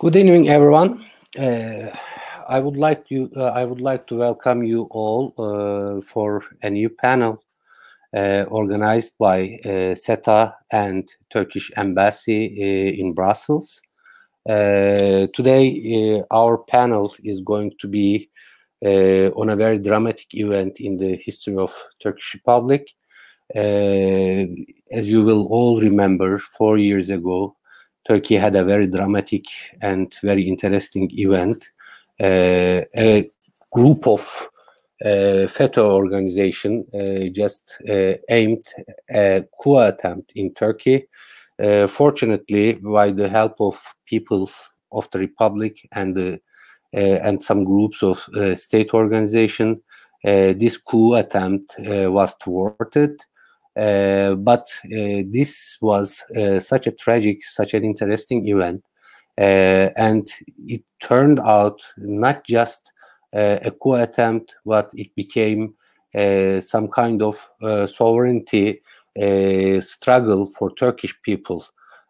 Good evening, everyone. I would like to welcome you all for a new panel organized by SETA and Turkish Embassy in Brussels. Today, our panel is going to be on a very dramatic event in the history of Turkish Republic. As you will all remember, 4 years ago, Turkey had a very dramatic and very interesting event. A group of FETÖ organization just aimed a coup attempt in Turkey. Fortunately, by the help of people of the Republic and some groups of state organization, this coup attempt was thwarted. But this was such a tragic, such an interesting event. And it turned out not just a coup attempt, but it became some kind of sovereignty struggle for Turkish people.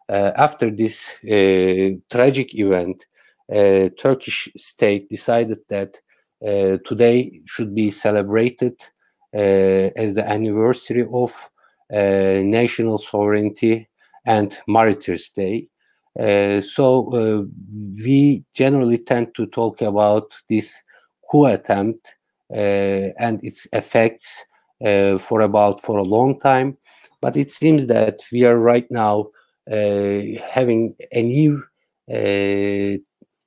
After this tragic event, Turkish state decided that today should be celebrated as the anniversary of national sovereignty and Martyrs' Day. So we generally tend to talk about this coup attempt and its effects for a long time, but it seems that we are right now having a new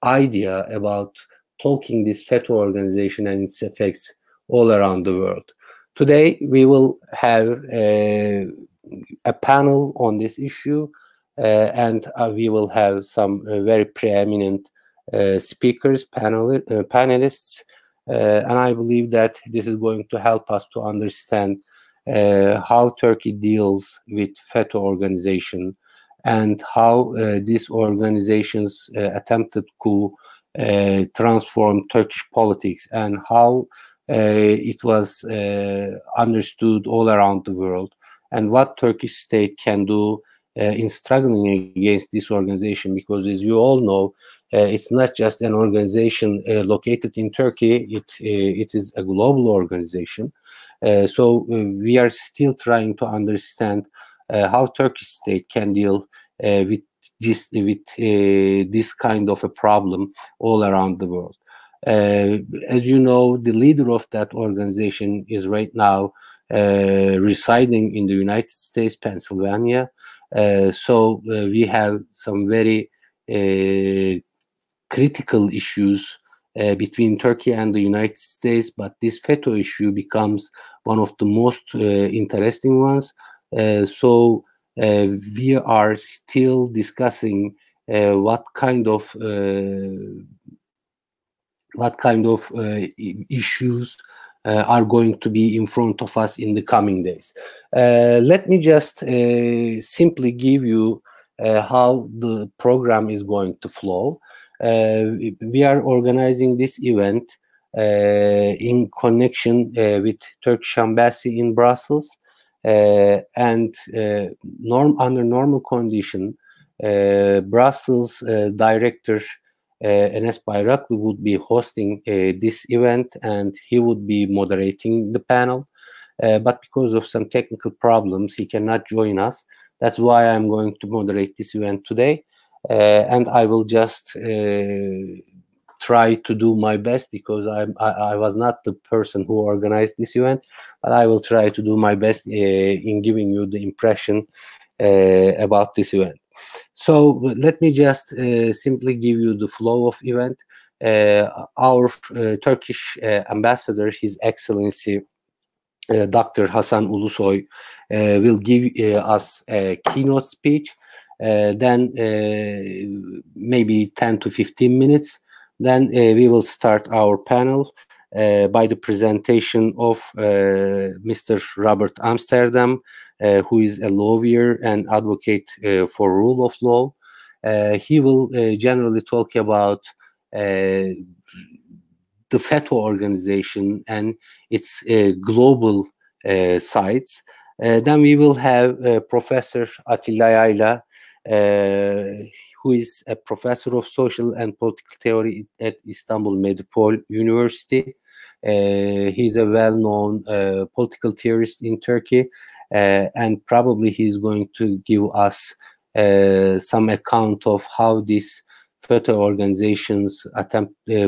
idea about talking this FETÖ organization and its effects all around the world. Today, we will have a panel on this issue, and we will have some very preeminent speakers, panelists, and I believe that this is going to help us to understand how Turkey deals with FETÖ organization and how these organizations attempted coup transformed Turkish politics, and how it was understood all around the world, and what Turkish state can do in struggling against this organization. Because as you all know, it's not just an organization located in Turkey, it is a global organization. So we are still trying to understand how Turkish state can deal with this kind of a problem all around the world. As you know, the leader of that organization is right now residing in the United States, Pennsylvania. So we have some very critical issues between Turkey and the United States, but this FETÖ issue becomes one of the most interesting ones. So we are still discussing what kind of issues are going to be in front of us in the coming days. Let me just simply give you how the program is going to flow. We are organizing this event in connection with Turkish Embassy in Brussels, and under normal condition, Brussels director Enes Bayraklı would be hosting this event, and he would be moderating the panel. But because of some technical problems, he cannot join us. That's why I'm going to moderate this event today. And I will just try to do my best, because I was not the person who organized this event, but I will try to do my best in giving you the impression about this event. So let me just simply give you the flow of event. Our Turkish ambassador, His Excellency Dr. Hasan Ulusoy, will give us a keynote speech, then maybe 10 to 15 minutes. Then we will start our panel by the presentation of Mr. Robert Amsterdam, who is a lawyer and advocate for rule of law. He will generally talk about the FETÖ organization and its global sides. Then we will have Professor Atilla Yayla, who is a professor of social and political theory at Istanbul Medipol University. He's a well-known political theorist in Turkey, and probably he's going to give us some account of how this FETÖ organization's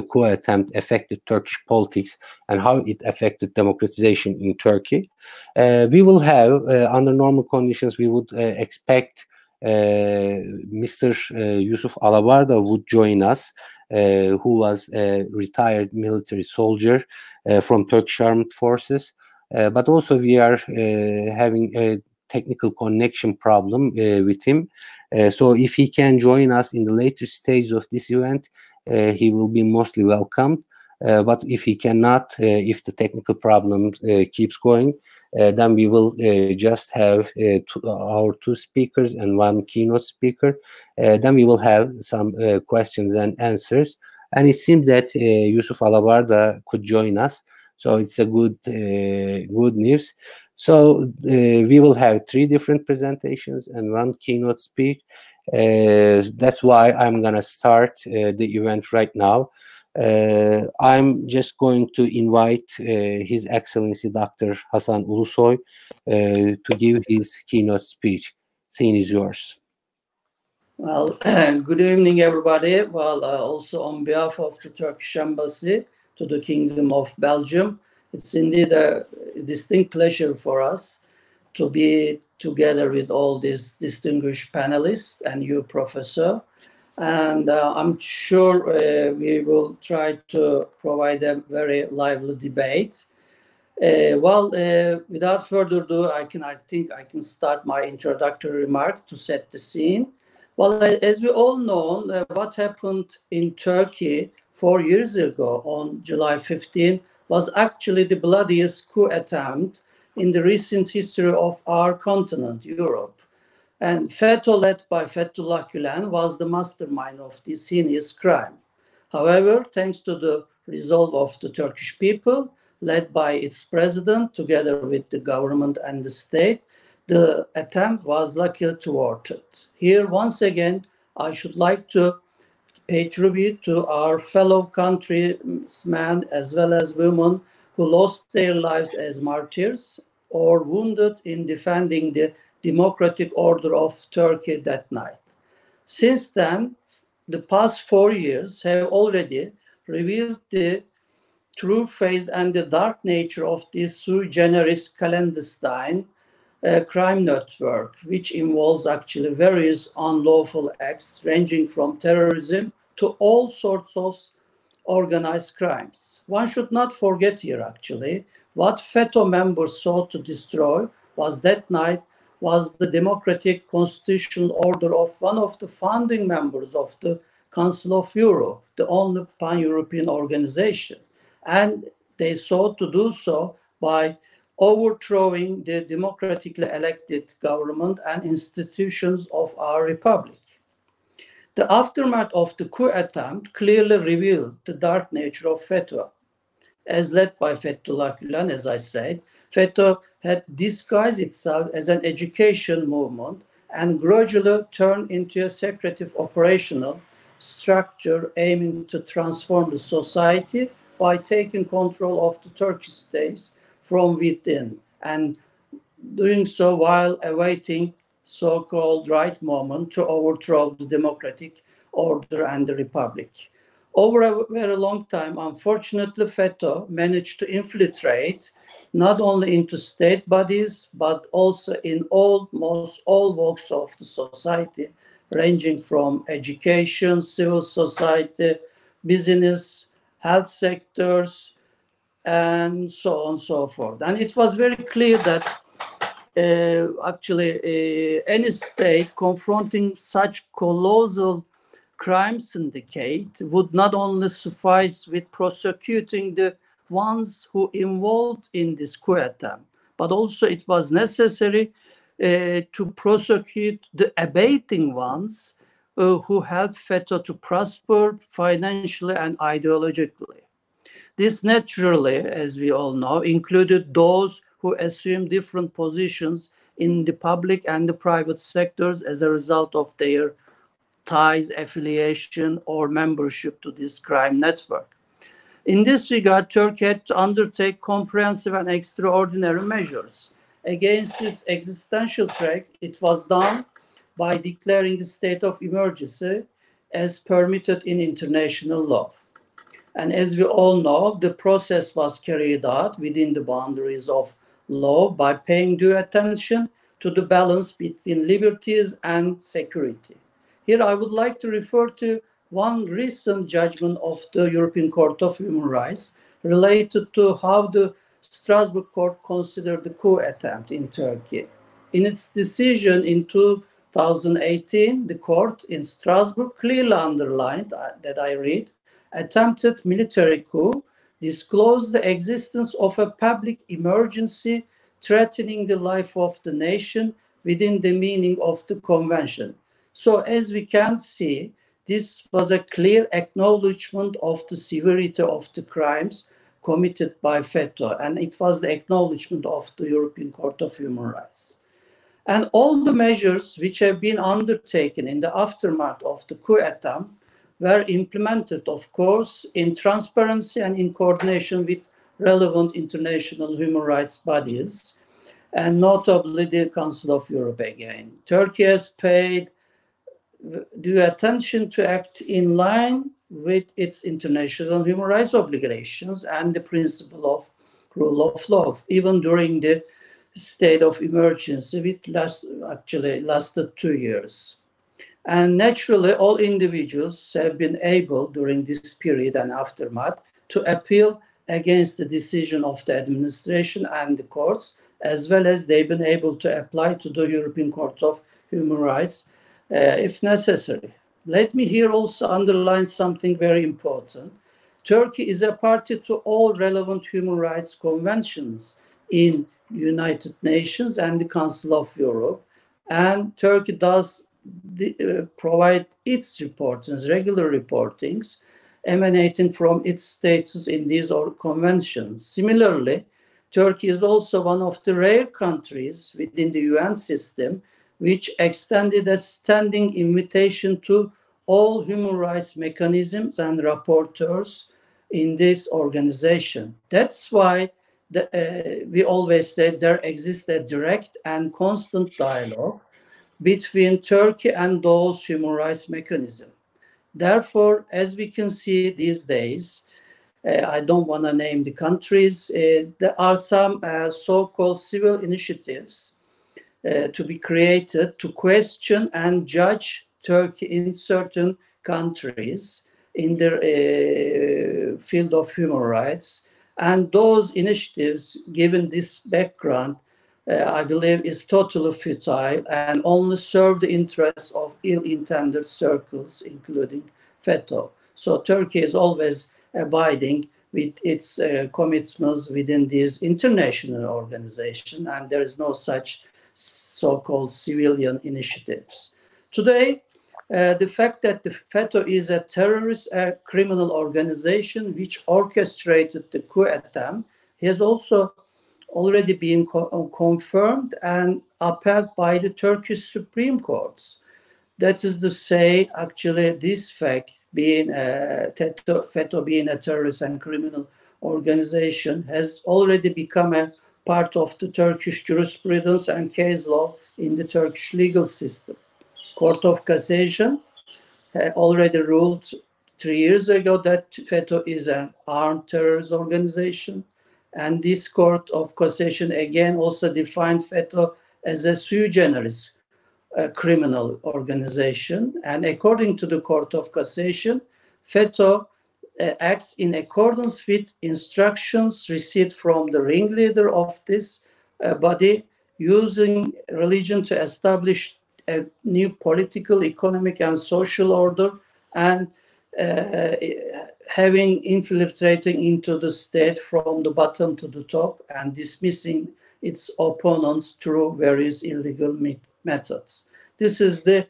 coup attempt affected Turkish politics and how it affected democratization in Turkey. We will have, under normal conditions, we would expect Mr. Yusuf Alabarda would join us, who was a retired military soldier from Turkish Armed Forces. But also we are having a technical connection problem with him. So if he can join us in the later stage of this event, he will be mostly welcomed. But if he cannot, if the technical problem keeps going, then we will just have our two speakers and one keynote speaker. Then we will have some questions and answers. And it seems that Yusuf Alabarda could join us. So it's a good news. So we will have 3 different presentations and 1 keynote speech. That's why I'm going to start the event right now. I'm just going to invite His Excellency Dr. Hasan Ulusoy to give his keynote speech. Scene is yours. Well, good evening, everybody. Well, also on behalf of the Turkish Embassy to the Kingdom of Belgium, it's indeed a distinct pleasure for us to be together with all these distinguished panelists and you, Professor. And I'm sure we will try to provide a very lively debate. Without further ado, I think I can start my introductory remark to set the scene. Well, as we all know, what happened in Turkey 4 years ago on July 15 was actually the bloodiest coup attempt in the recent history of our continent, Europe. And FETÖ, led by Fethullah Gülen, was the mastermind of this heinous crime. However, thanks to the resolve of the Turkish people, led by its president, together with the government and the state, the attempt was luckily thwarted. Here, once again, I should like to pay tribute to our fellow countrymen as well as women who lost their lives as martyrs or wounded in defending the democratic order of Turkey that night. Since then, the past 4 years have already revealed the true face and the dark nature of this sui generis clandestine crime network, which involves actually various unlawful acts ranging from terrorism to all sorts of organized crimes. One should not forget here actually what FETÖ members sought to destroy was that night was the democratic constitutional order of one of the founding members of the Council of Europe, the only pan-European organization. And they sought to do so by overthrowing the democratically elected government and institutions of our republic. The aftermath of the coup attempt clearly revealed the dark nature of FETÖ. As led by Fethullah Gülen, as I said, FETÖ had disguised itself as an education movement and gradually turned into a secretive operational structure aiming to transform the society by taking control of the Turkish state from within, and doing so while awaiting so-called right moment to overthrow the democratic order and the republic. Over a very long time, unfortunately, FETÖ managed to infiltrate not only into state bodies, but also in almost all walks of the society, ranging from education, civil society, business, health sectors, and so on and so forth. And it was very clear that any state confronting such colossal crime syndicate would not only suffice with prosecuting the ones who involved in this coup attempt, but also it was necessary to prosecute the abating ones who helped FETÖ to prosper financially and ideologically. This naturally, as we all know, included those who assumed different positions in the public and the private sectors as a result of their ties, affiliation, or membership to this crime network. In this regard, Turkey had to undertake comprehensive and extraordinary measures. Against this existential threat, it was done by declaring the state of emergency as permitted in international law. And as we all know, the process was carried out within the boundaries of law by paying due attention to the balance between liberties and security. Here I would like to refer to one recent judgment of the European Court of Human Rights related to how the Strasbourg Court considered the coup attempt in Turkey. In its decision in 2018, the court in Strasbourg clearly underlined that I read, attempted military coup disclosed the existence of a public emergency threatening the life of the nation within the meaning of the convention. So as we can see, this was a clear acknowledgement of the severity of the crimes committed by FETÖ, and it was the acknowledgement of the European Court of Human Rights. And all the measures which have been undertaken in the aftermath of the coup attempt were implemented, of course, in transparency and in coordination with relevant international human rights bodies, and notably the Council of Europe again. Turkey has paid due attention to act in line with its international human rights obligations and the principle of rule of law, even during the state of emergency, which lasted 2 years. And naturally, all individuals have been able during this period and aftermath to appeal against the decision of the administration and the courts, as well as they've been able to apply to the European Court of Human Rights if necessary. Let me here also underline something very important. Turkey is a party to all relevant human rights conventions in United Nations and the Council of Europe, and Turkey does provide its reportings, regular reportings, emanating from its status in these conventions. Similarly, Turkey is also one of the rare countries within the UN system which extended a standing invitation to all human rights mechanisms and rapporteurs in this organization. That's why we always say there exists a direct and constant dialogue between Turkey and those human rights mechanisms. Therefore, as we can see these days, I don't want to name the countries, there are some so-called civil initiatives to be created to question and judge Turkey in certain countries in the field of human rights. And those initiatives, given this background, I believe is totally futile and only serve the interests of ill-intended circles, including FETÖ. So Turkey is always abiding with its commitments within these international organizations, and there is no such so-called civilian initiatives. Today, the fact that the FETÖ is a terrorist criminal organization which orchestrated the coup attempt has also already been confirmed and upheld by the Turkish Supreme Courts. That is to say, actually, this fact being FETÖ being a terrorist and criminal organization has already become a part of the Turkish jurisprudence and case law in the Turkish legal system. Court of Cassation already ruled 3 years ago that FETÖ is an armed terrorist organization. And this Court of Cassation again also defined FETÖ as a sui generis criminal organization. And according to the Court of Cassation, FETÖ acts in accordance with instructions received from the ringleader of this body, using religion to establish a new political, economic, and social order, and having infiltrating into the state from the bottom to the top and dismissing its opponents through various illegal methods. This is the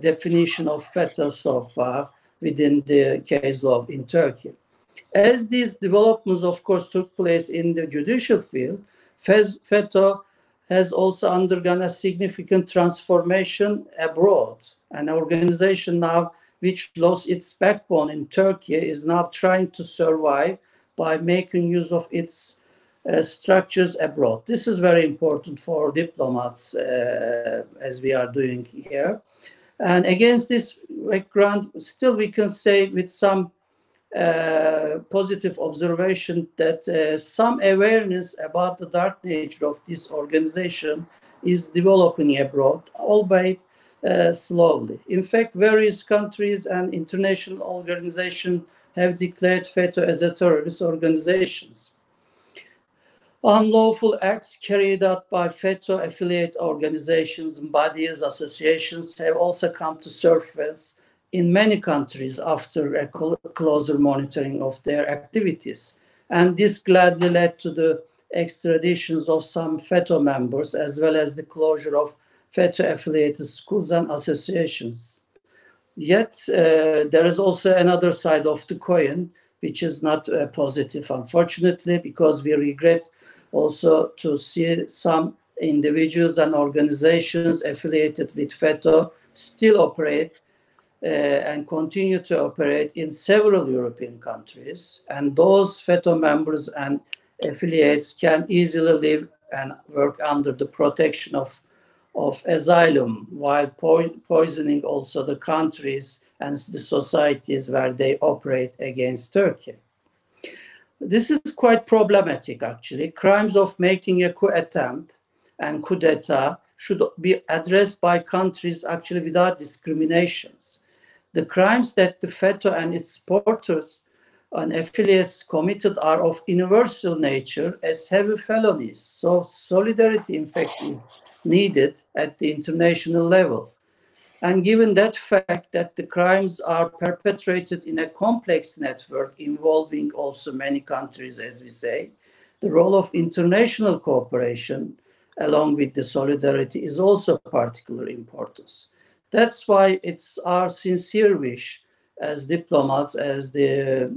definition of FETÖ so far within the case law in Turkey. As these developments, of course, took place in the judicial field, FETÖ has also undergone a significant transformation abroad. An organization now which lost its backbone in Turkey is now trying to survive by making use of its structures abroad. This is very important for diplomats, as we are doing here. And against this background, still we can say with some positive observation that some awareness about the dark nature of this organization is developing abroad, albeit slowly. In fact, various countries and international organizations have declared FETÖ as a terrorist organizations. Unlawful acts carried out by FETÖ affiliate organizations, bodies, associations have also come to surface in many countries after a closer monitoring of their activities. And this gladly led to the extraditions of some FETÖ members, as well as the closure of FETÖ-affiliated schools and associations. Yet, there is also another side of the coin, which is not positive, unfortunately, because we regret also to see some individuals and organizations affiliated with FETÖ still operate and continue to operate in several European countries. And those FETÖ members and affiliates can easily live and work under the protection of asylum, while poisoning also the countries and the societies where they operate against Turkey. This is quite problematic, actually. Crimes of making a coup attempt and coup d'etat should be addressed by countries actually without discriminations. The crimes that the FETÖ and its supporters and affiliates committed are of universal nature as heavy felonies. So solidarity, in fact, is needed at the international level. And given that fact that the crimes are perpetrated in a complex network involving also many countries, as we say, the role of international cooperation along with the solidarity is also of particular importance. That's why it's our sincere wish as diplomats, as the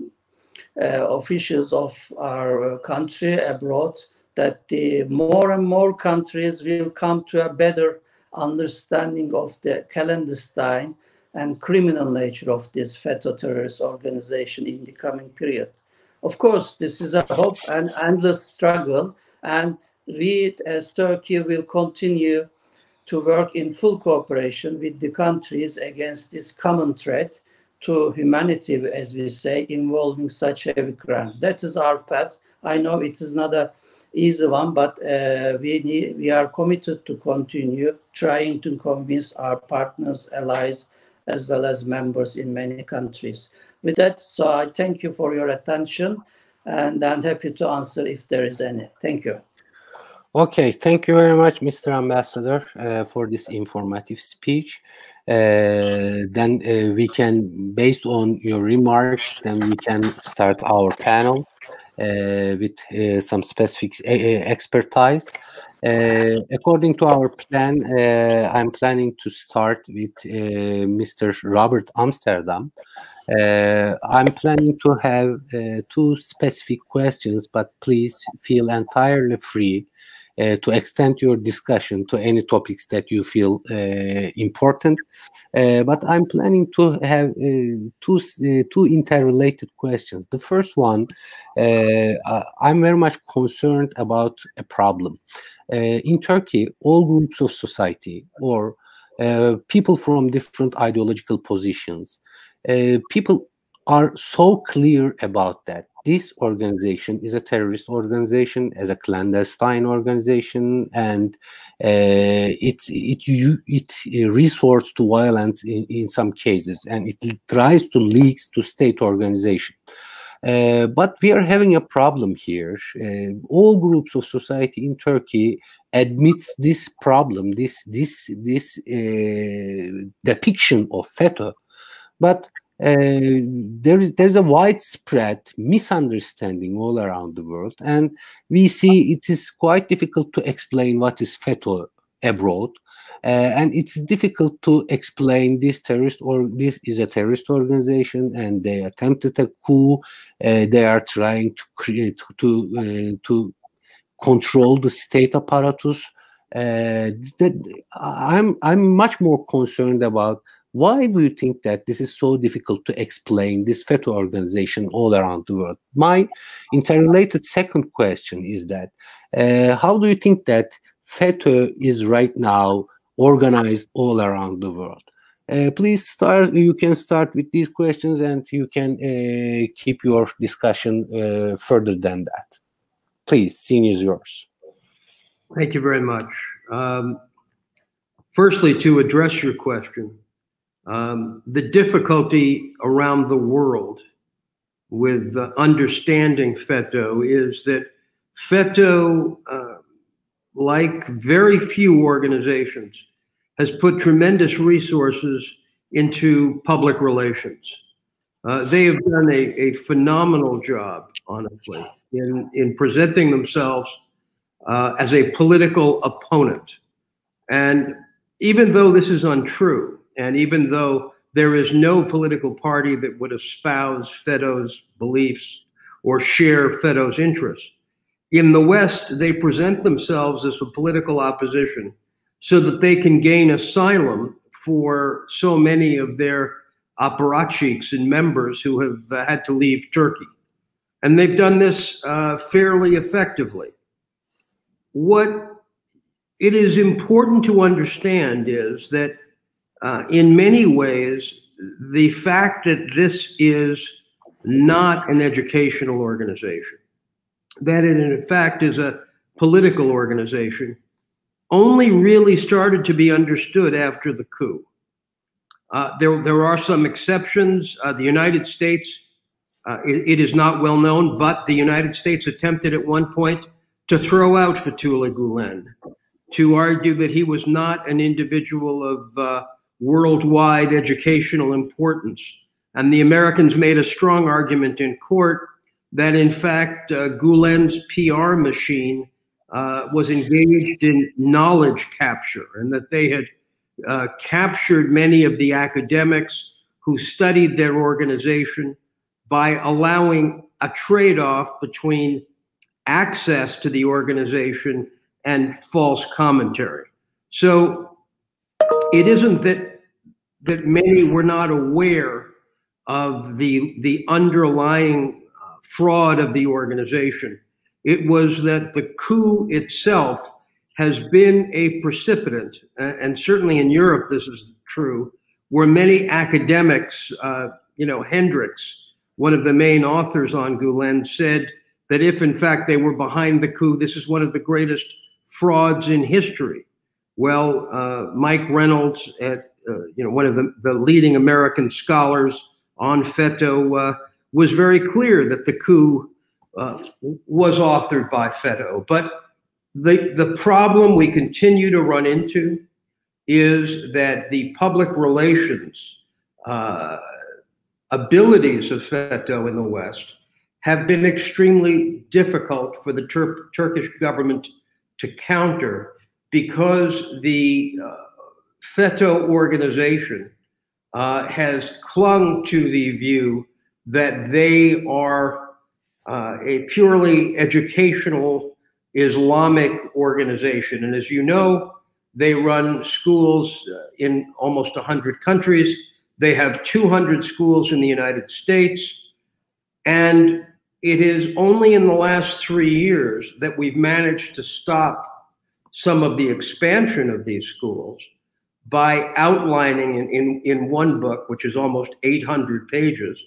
officials of our country abroad, that the more and more countries will come to a better understanding of the clandestine and criminal nature of this FETÖ terrorist organization in the coming period. Of course, this is a hope and endless struggle, and we as Turkey will continue to work in full cooperation with the countries against this common threat to humanity, as we say, involving such heavy crimes. That is our path. I know it is not an easy one, but we are committed to continue trying to convince our partners, allies, as well as members in many countries. With that, so I thank you for your attention, and I'm happy to answer if there is any. Thank you. Okay, thank you very much, Mr. Ambassador, for this informative speech. Then we can, based on your remarks, then we can start our panel with some specific expertise. According to our plan, I'm planning to start with Mr. Robert Amsterdam. I'm planning to have 2 specific questions, but please feel entirely free to extend your discussion to any topics that you feel important. But I'm planning to have two interrelated questions. The first one, I'm very much concerned about a problem. In Turkey, all groups of society or people from different ideological positions, people are so clear about that this organization is a terrorist organization, as a clandestine organization, and it resorts to violence in some cases, and it tries to leak to state organization. But we are having a problem here. All groups of society in Turkey admits this problem, this depiction of FETÖ, but there's a widespread misunderstanding all around the world, and we see it is quite difficult to explain what is FETÖ abroad, and it's difficult to explain this is a terrorist organization, and they attempted a coup. They are trying to create to control the state apparatus. I'm much more concerned about why do you think that this is so difficult to explain, this FETÖ organization all around the world? My interrelated second question is that how do you think that FETÖ is right now organized all around the world? Please start. You can start with these questions, and you can keep your discussion further than that. Please, scene is yours. Thank you very much. Firstly, to address your question, the difficulty around the world with understanding FETÖ is that FETÖ, like very few organizations, has put tremendous resources into public relations. They have done a phenomenal job, honestly, in presenting themselves as a political opponent. And even though this is untrue, and even though there is no political party that would espouse FETÖ's beliefs or share FETÖ's interests, in the West, they present themselves as a political opposition so that they can gain asylum for so many of their apparatchiks and members who have had to leave Turkey. And they've done this fairly effectively. What it is important to understand is that in many ways, the fact that this is not an educational organization, that it in fact is a political organization, only really started to be understood after the coup. There are some exceptions. The United States, it is not well known, but the United States attempted at one point to throw out Fethullah Gulen, to argue that he was not an individual of worldwide educational importance. And the Americans made a strong argument in court that in fact Gulen's PR machine was engaged in knowledge capture, and that they had captured many of the academics who studied their organization by allowing a trade-off between access to the organization and false commentary. So it isn't that many were not aware of the underlying fraud of the organization. It was that the coup itself has been a precipitant, and certainly in Europe this is true, where many academics, Hendricks, one of the main authors on Gulen, said that if in fact they were behind the coup, this is one of the greatest frauds in history. Well, Mike Reynolds, one of the leading American scholars on FETÖ, was very clear that the coup was authored by FETÖ. But the problem we continue to run into is that the public relations abilities of FETÖ in the West have been extremely difficult for the Turkish government to counter, because the FETÖ organization has clung to the view that they are a purely educational Islamic organization. And as you know, they run schools in almost 100 countries. They have 200 schools in the United States. And it is only in the last 3 years that we've managed to stop some of the expansion of these schools by outlining in one book, which is almost 800 pages,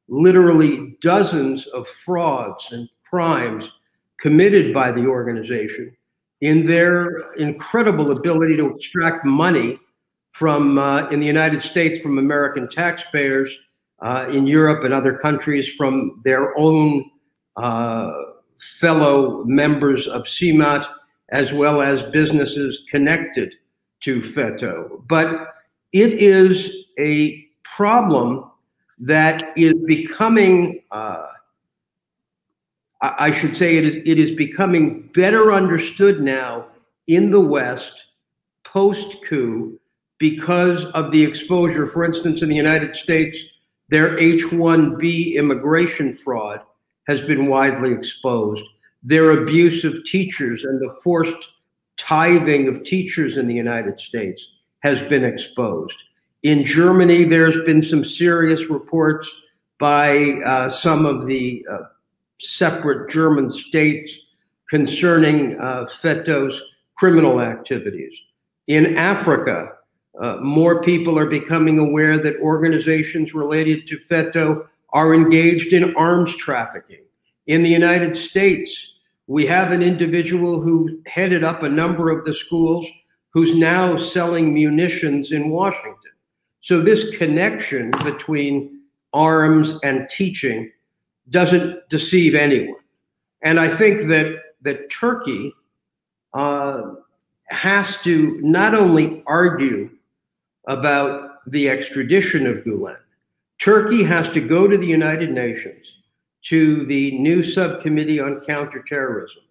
literally dozens of frauds and crimes committed by the organization in their incredible ability to extract money from, in the United States, from American taxpayers, in Europe and other countries from their own fellow members of CIMAT, as well as businesses connected to FETÖ. But it is a problem that is becoming, I should say it is becoming better understood now in the West post-coup because of the exposure. For instance, in the United States, their H-1B immigration fraud has been widely exposed. Their abuse of teachers and the forced tithing of teachers in the United States has been exposed. In Germany, there's been some serious reports by some of the separate German states concerning FETÖ's criminal activities. In Africa, more people are becoming aware that organizations related to FETÖ are engaged in arms trafficking. In the United States, we have an individual who headed up a number of the schools who's now selling munitions in Washington. So this connection between arms and teaching doesn't deceive anyone. And I think that Turkey has to not only argue about the extradition of Gulen, Turkey has to go to the United Nations, to the new subcommittee on counterterrorism,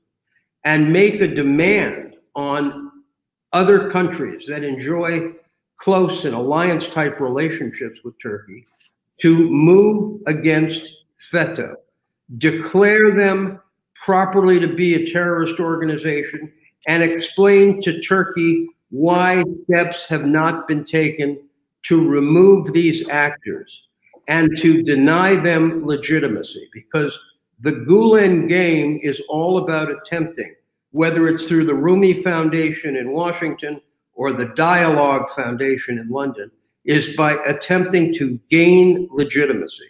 and make a demand on other countries that enjoy close and alliance-type relationships with Turkey to move against FETÖ, declare them properly to be a terrorist organization, and explain to Turkey why steps have not been taken to remove these actors and to deny them legitimacy. Because the Gulen game is all about attempting, whether it's through the Rumi Foundation in Washington or the Dialogue Foundation in London, is by attempting to gain legitimacy.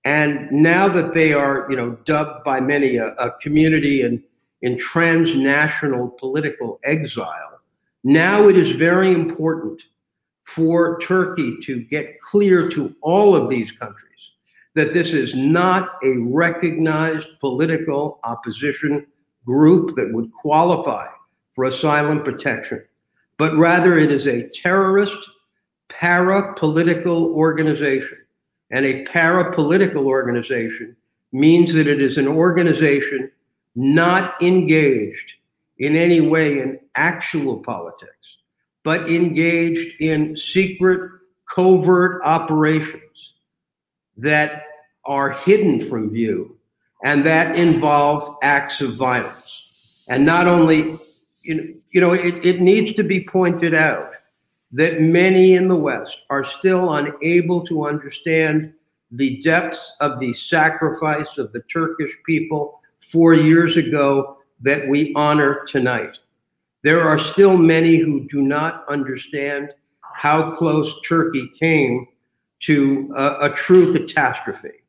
And now that they are, dubbed by many a community in transnational political exile, now it is very important for Turkey to get clear to all of these countries that this is not a recognized political opposition group that would qualify for asylum protection, but rather it is a terrorist para-political organization. And a para-political organization means that it is an organization not engaged in any way in actual politics, but engaged in secret, covert operations that are hidden from view and that involve acts of violence. And not only, it needs to be pointed out that many in the West are still unable to understand the depths of the sacrifice of the Turkish people 4 years ago that we honor tonight. There are still many who do not understand how close Turkey came to a true catastrophe.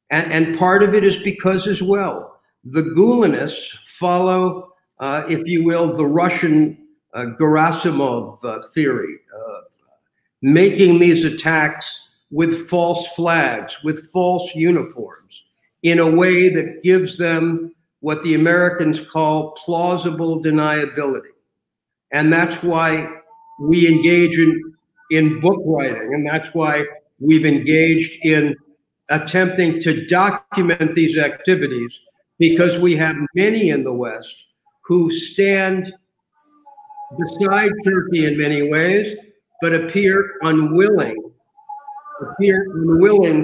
And part of it is because as well, the Gulenists follow, if you will, the Russian Gerasimov theory, making these attacks with false flags, with false uniforms, in a way that gives them what the Americans call plausible deniability. And that's why we engage in book writing, and that's why we've engaged in attempting to document these activities, because we have many in the West who stand beside Turkey in many ways, but appear unwilling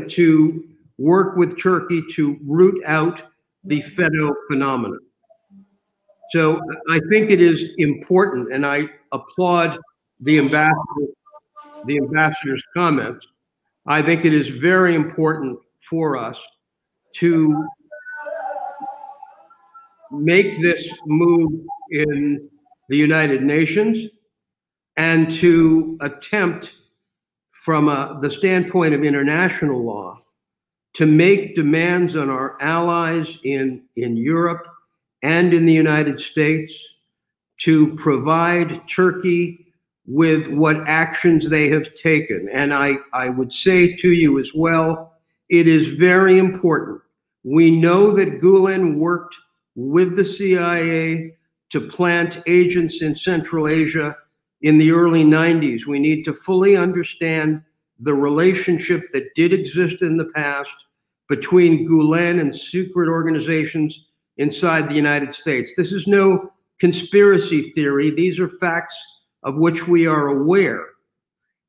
to work with Turkey to root out the FETÖ phenomenon. So I think it is important, and I applaud the ambassador's comments. I think it is very important for us to make this move in the United Nations and to attempt, from the standpoint of international law, to make demands on our allies in Europe and in the United States to provide Turkey with what actions they have taken. And I would say to you as well, it is very important. We know that Gulen worked with the CIA to plant agents in Central Asia in the early 90s. We need to fully understand the relationship that did exist in the past between Gulen and secret organizations inside the United States. This is no conspiracy theory. These are facts of which we are aware.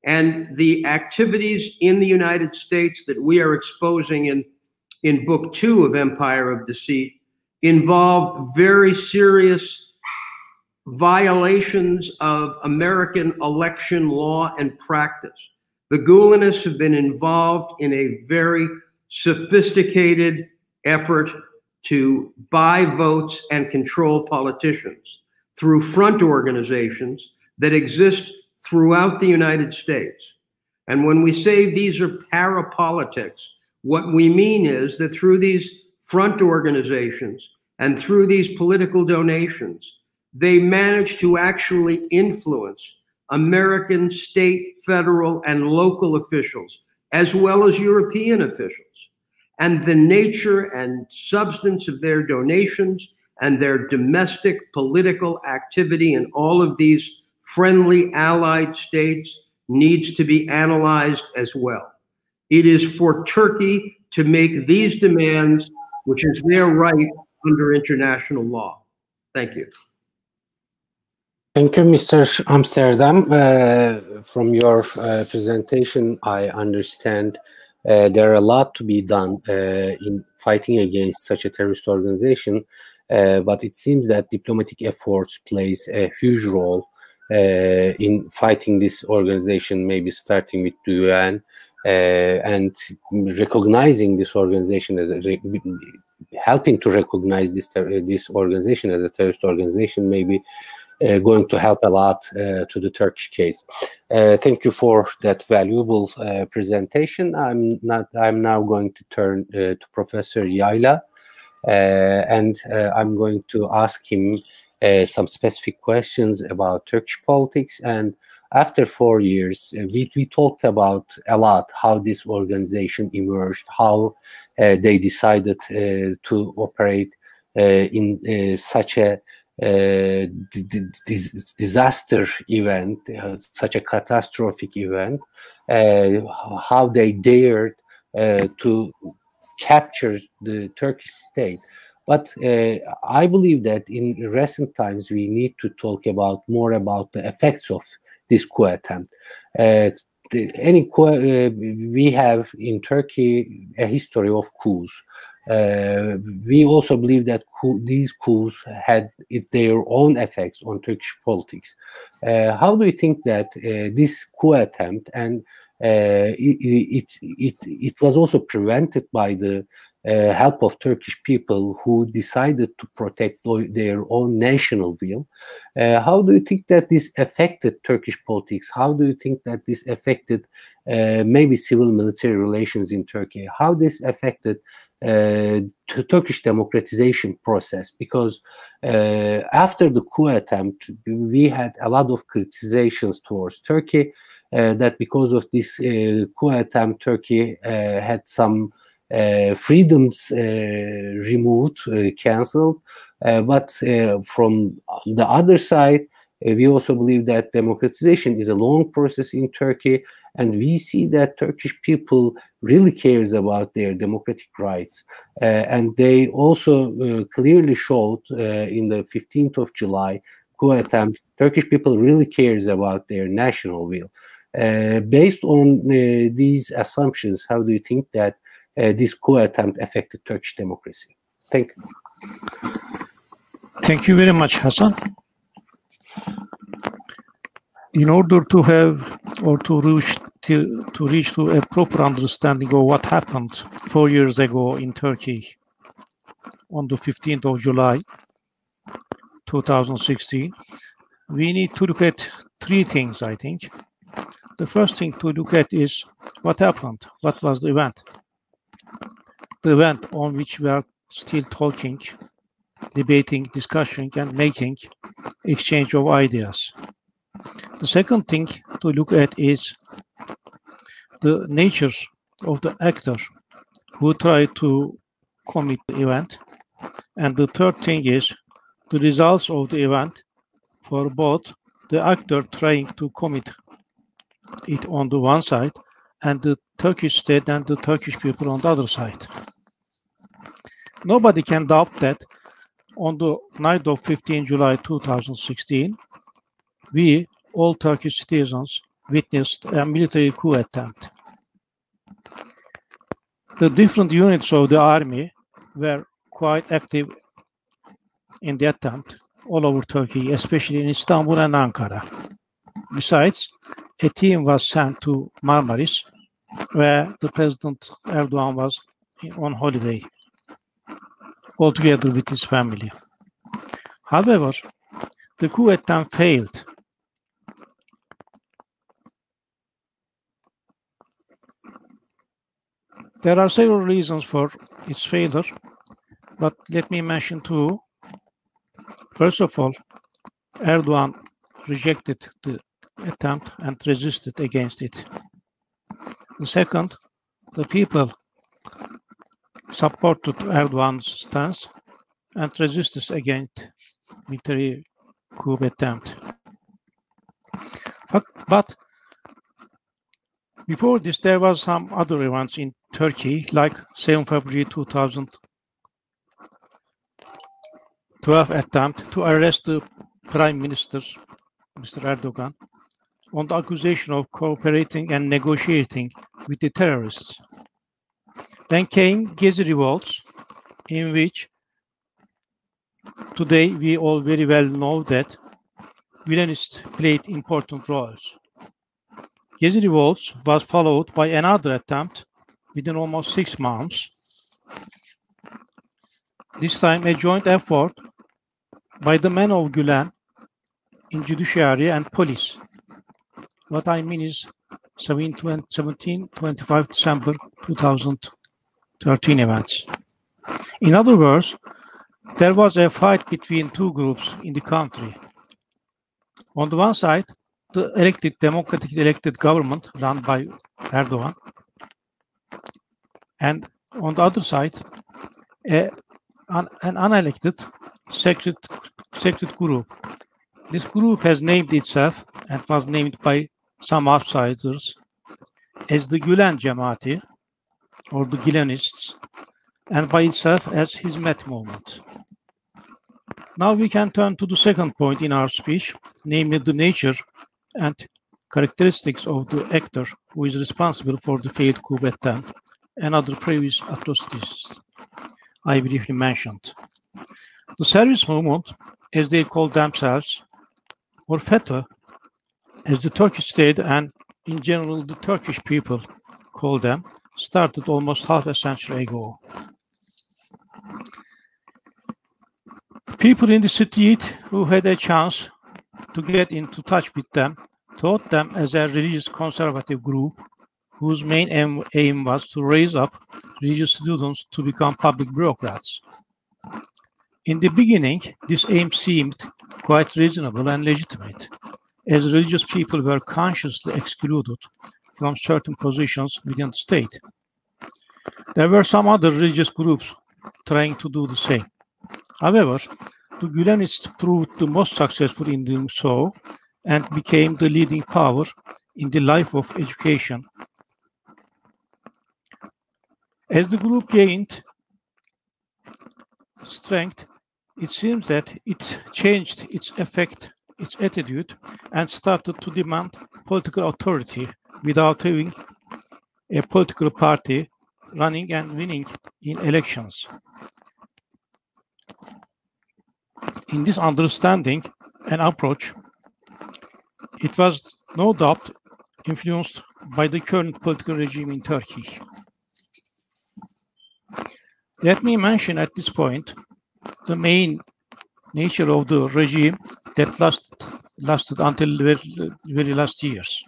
And the activities in the United States that we are exposing in Book 2 of Empire of Deceit involve very serious violations of American election law and practice. The Gulenists have been involved in a very sophisticated effort to buy votes and control politicians through front organizations that exist throughout the United States. And when we say these are parapolitics, what we mean is that through these front organizations and through these political donations, they manage to actually influence American state, federal, and local officials, as well as European officials. And the nature and substance of their donations and their domestic political activity in all of these friendly allied states needs to be analyzed as well. It is for Turkey to make these demands, which is their right under international law. Thank you. Thank you, Mr. Amsterdam. From your presentation, I understand there are a lot to be done in fighting against such a terrorist organization, but it seems that diplomatic efforts plays a huge role in fighting this organization, maybe starting with the UN and recognizing this organization as helping to recognize this organization as a terrorist organization, maybe going to help a lot to the Turkish case. Thank you for that valuable presentation. I'm now going to turn to Professor Yayla, and I'm going to ask him some specific questions about Turkish politics. And after 4 years, we talked about a lot how this organization emerged, how they decided to operate in such a disaster event, such a catastrophic event, how they dared to capture the Turkish state. But I believe that in recent times we need to talk more about the effects of this coup attempt. We have in Turkey a history of coups. We also believe that these coups had their own effects on Turkish politics. How do you think that this coup attempt, and it was also prevented by the help of Turkish people who decided to protect their own national will? How do you think that this affected Turkish politics? How do you think that this affected maybe civil-military relations in Turkey? How this affected Turkish democratization process? Because after the coup attempt, we had a lot of criticisms towards Turkey, that because of this coup attempt, Turkey had some freedoms removed, cancelled. But from the other side, we also believe that democratization is a long process in Turkey, and we see that Turkish people really cares about their democratic rights. And they also clearly showed in the 15th of July coup attempt, Turkish people really cares about their national will. Based on these assumptions, how do you think that this coup attempt affected Turkish democracy? Thank you. Thank you very much, Hasan. In order to have or to reach to a proper understanding of what happened 4 years ago in Turkey on the 15th of July 2016, we need to look at three things, I think. The first thing to look at is what happened, what was the event. The event on which we are still talking, debating, discussing, and making exchange of ideas. The second thing to look at is the natures of the actors who try to commit the event. And the third thing is the results of the event for both the actor trying to commit it on the one side and the Turkish state and the Turkish people on the other side. Nobody can doubt that on the night of 15 July 2016, we, all Turkish citizens, witnessed a military coup attempt. The different units of the army were quite active in the attempt, all over Turkey, especially in Istanbul and Ankara. Besides, a team was sent to Marmaris, where the President Erdogan was on holiday, all together with his family. However, the coup attempt failed. There are several reasons for its failure, but let me mention two. First of all, Erdogan rejected the attempt and resisted against it. The second, the people supported Erdogan's stance and resisted against military coup attempt. But before this, there was some other events in Turkey, like 7 February 2012 attempt to arrest the Prime Minister, Mr. Erdogan, on the accusation of cooperating and negotiating with the terrorists. Then came Gezi revolts, in which today we all very well know that villainists played important roles. Gezi revolts was followed by another attempt within almost 6 months. This time a joint effort by the men of Gülen in judiciary and police. What I mean is 17-25 December 2013 events. In other words, there was a fight between two groups in the country. On the one side, the democratically elected government run by Erdogan, and on the other side, an unelected secret group. This group has named itself and was named by some outsiders as the Gülen Cemaati, or the Gülenists, and by itself as Hizmet movement. Now we can turn to the second point in our speech, namely the nature and characteristics of the actor who is responsible for the failed coup attempt and other previous atrocities I briefly mentioned. The service movement, as they call themselves, or FETA, as the Turkish state and in general the Turkish people call them, started almost half a century ago. People in the street who had a chance to get into touch with them thought them as a religious conservative group whose main aim was to raise up religious students to become public bureaucrats. In the beginning, this aim seemed quite reasonable and legitimate, as religious people were consciously excluded from certain positions within the state. There were some other religious groups trying to do the same. However, the Gülenists proved the most successful in doing so and became the leading power in the life of education. As the group gained strength, it seems that it changed its attitude, and started to demand political authority without having a political party running and winning in elections. In this understanding and approach, it was no doubt influenced by the current political regime in Turkey. Let me mention at this point the main nature of the regime that lasted until the very last years.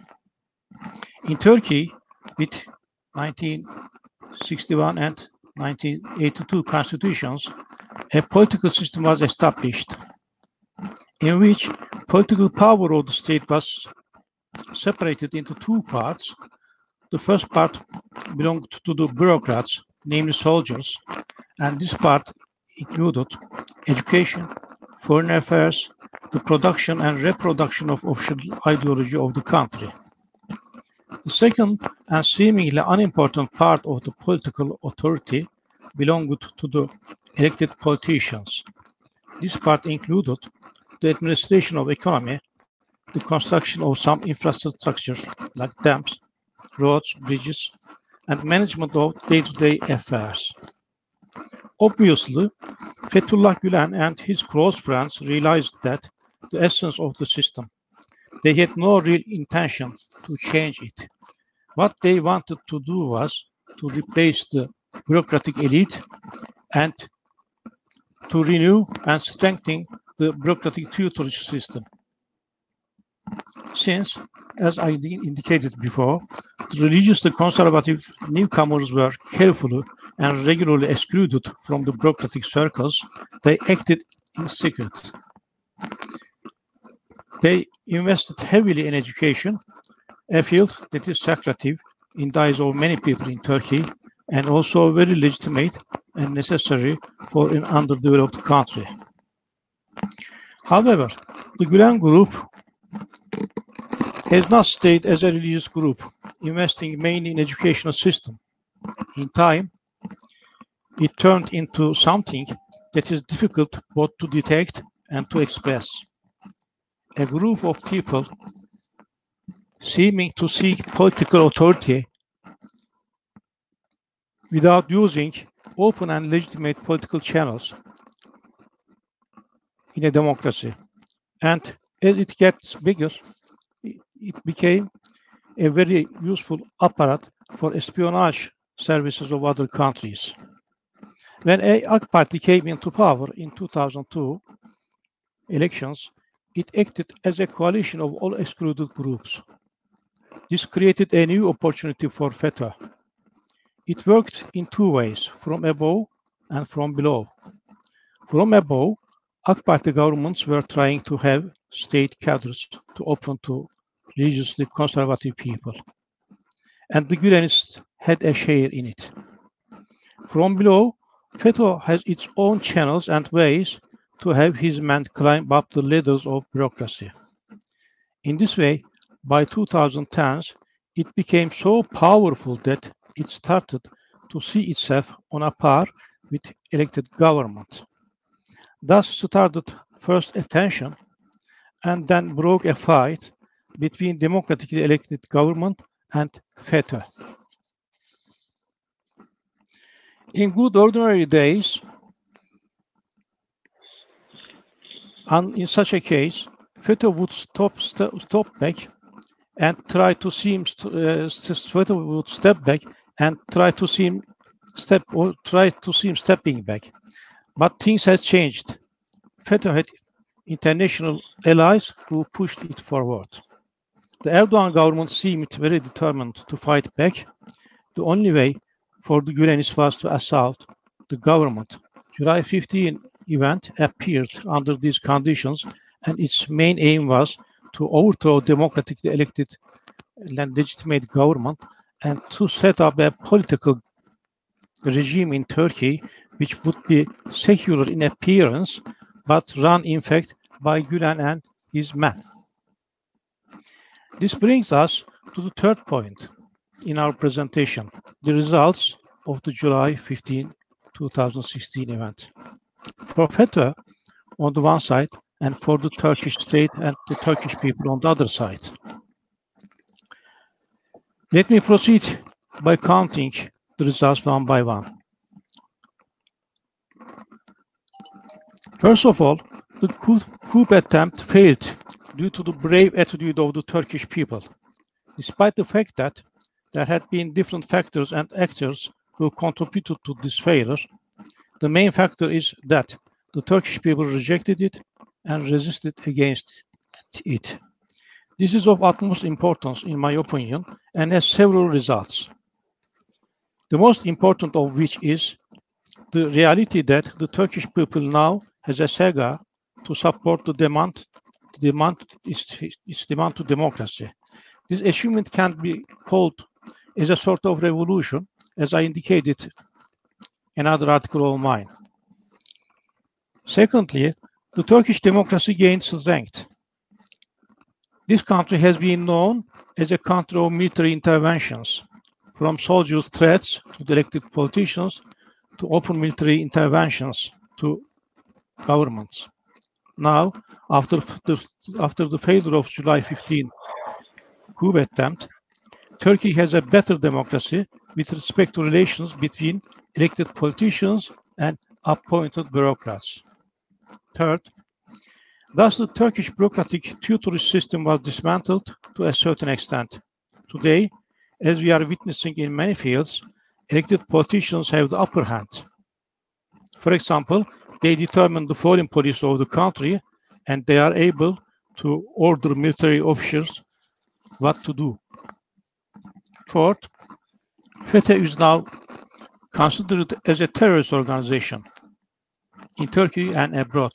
In Turkey, with 1961 and 1982 constitutions, a political system was established in which political power of the state was separated into two parts. The first part belonged to the bureaucrats, namely soldiers, and this part included education, foreign affairs, the production and reproduction of official ideology of the country. The second and seemingly unimportant part of the political authority belonged to the elected politicians. This part included the administration of economy, the construction of some infrastructure like dams, roads, bridges, and management of day-to-day affairs. Obviously, Fethullah Gülen and his close friends realized that the essence of the system. They had no real intention to change it. What they wanted to do was to replace the bureaucratic elite and to renew and strengthen the bureaucratic tutelage system. Since, as I indicated before, the religious, the conservative newcomers were carefully and regularly excluded from the bureaucratic circles, they acted in secret. They invested heavily in education, a field that is secretive in the eyes of many people in Turkey, and also very legitimate and necessary for an underdeveloped country. However, the Gülen group has not stayed as a religious group, investing mainly in educational system. In time, it turned into something that is difficult both to detect and to express. A group of people seeming to seek political authority without using open and legitimate political channels in a democracy. And as it gets bigger, it became a very useful apparat for espionage services of other countries. When AK Party came into power in 2002 elections, it acted as a coalition of all excluded groups. This created a new opportunity for FETÖ. It worked in two ways, from above and from below. From above, AK Party governments were trying to have state cadres to open to religiously conservative people, and the Gülenists had a share in it. From below, FETÖ has its own channels and ways to have his men climb up the ladders of bureaucracy. In this way, by 2010s, it became so powerful that it started to see itself on a par with elected government. Thus started first a tension and then broke a fight between democratically elected government and FETÖ. In good ordinary days, and in such a case, FETÖ would stop back and try to seem FETÖ would step back and try to seem stepping back. But things has changed. FETÖ had international allies who pushed it forward. The Erdogan government seemed very determined to fight back. The only way for the Gülenists was to assault the government. July 15 event appeared under these conditions, and its main aim was to overthrow democratically elected and legitimate government and to set up a political regime in Turkey which would be secular in appearance but run in fact by Gülen and his men. This brings us to the third point in our presentation, the results of the July 15, 2016 event. For FETÖ on the one side and for the Turkish state and the Turkish people on the other side. Let me proceed by counting the results one by one. First of all, the coup attempt failed due to the brave attitude of the Turkish people. Despite the fact that there had been different factors and actors who contributed to this failure, the main factor is that the Turkish people rejected it and resisted against it. This is of utmost importance, in my opinion, and has several results. The most important of which is the reality that the Turkish people now has a saga to support its demand to democracy. This achievement can be called as a sort of revolution, as I indicated in another article of mine. Secondly, the Turkish democracy gained strength. This country has been known as a country of military interventions, from soldiers' threats to the elected politicians to open military interventions to governments. Now, after the failure of July 15 coup attempt, Turkey has a better democracy with respect to relations between elected politicians and appointed bureaucrats. Third, thus the Turkish bureaucratic tutelage system was dismantled to a certain extent. Today, as we are witnessing in many fields, elected politicians have the upper hand. For example, they determine the foreign policy of the country, and they are able to order military officers what to do. Fourth, FETA is now considered as a terrorist organization in Turkey and abroad.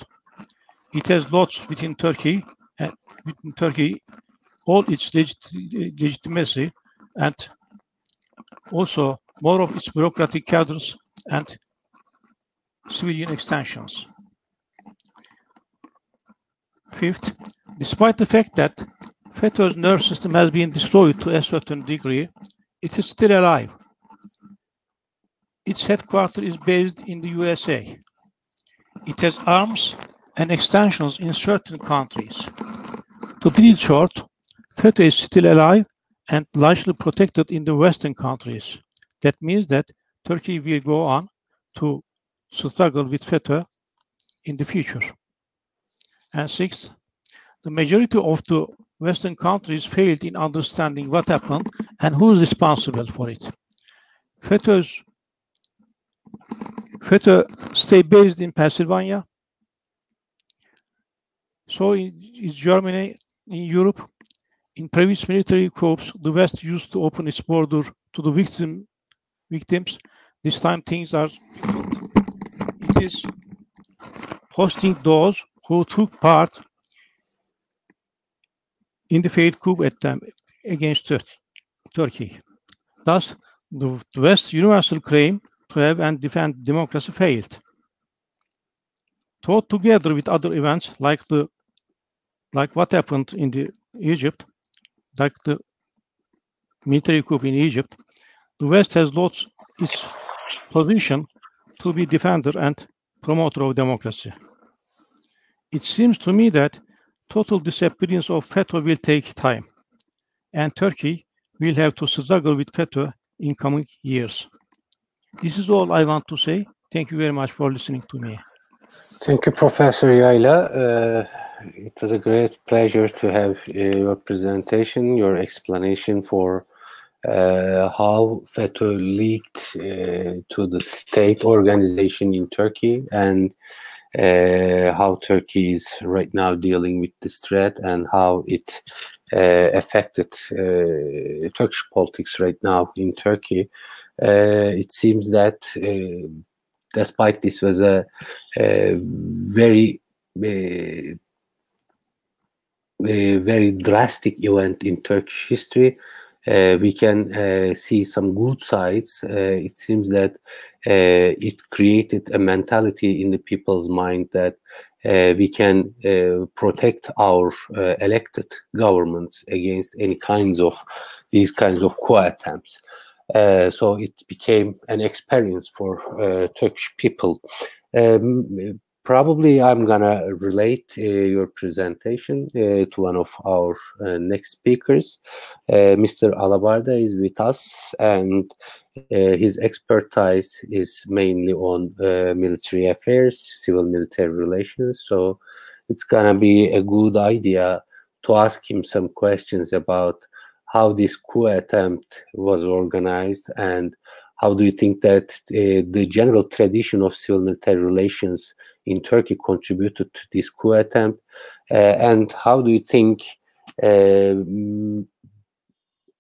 It has lost within Turkey all its legitimacy and also more of its bureaucratic cadres and civilian extensions. Fifth, despite the fact that FETÖ's nerve system has been destroyed to a certain degree, it is still alive. Its headquarters is based in the USA. It has arms and extensions in certain countries. To put it short, FETÖ is still alive and largely protected in the Western countries. That means that Turkey will go on to struggle with FETÖ in the future. And sixth, the majority of the Western countries failed in understanding what happened and who is responsible for it. FETÖ stay based in Pennsylvania. So is Germany, in Europe. In previous military coups, the West used to open its border to the victims. This time things are different. It is hosting those who took part in the failed coup against Turkey. Thus, the West's universal claim to have and defend democracy failed. Thought together with other events like what happened in Egypt, like the military coup in Egypt, the West has lost its position to be defender and promoter of democracy. It seems to me that total disappearance of FETÖ will take time, and Turkey will have to struggle with FETÖ in coming years. This is all I want to say. Thank you very much for listening to me. Thank you, Professor Yayla. It was a great pleasure to have your presentation, your explanation for how FETÖ leaked to the state organization in Turkey, and how Turkey is right now dealing with this threat, and how it affected Turkish politics right now in Turkey. It seems that despite this was a very drastic event in Turkish history, we can see some good sides. It seems that it created a mentality in the people's mind that we can protect our elected governments against any these kinds of coup attempts. So it became an experience for Turkish people. Probably I'm gonna relate your presentation to one of our next speakers. Mr. Alabarda is with us, and his expertise is mainly on military affairs, civil-military relations. So it's gonna be a good idea to ask him some questions about how this coup attempt was organized, and how do you think that the general tradition of civil-military relations in Turkey contributed to this coup attempt, and how do you think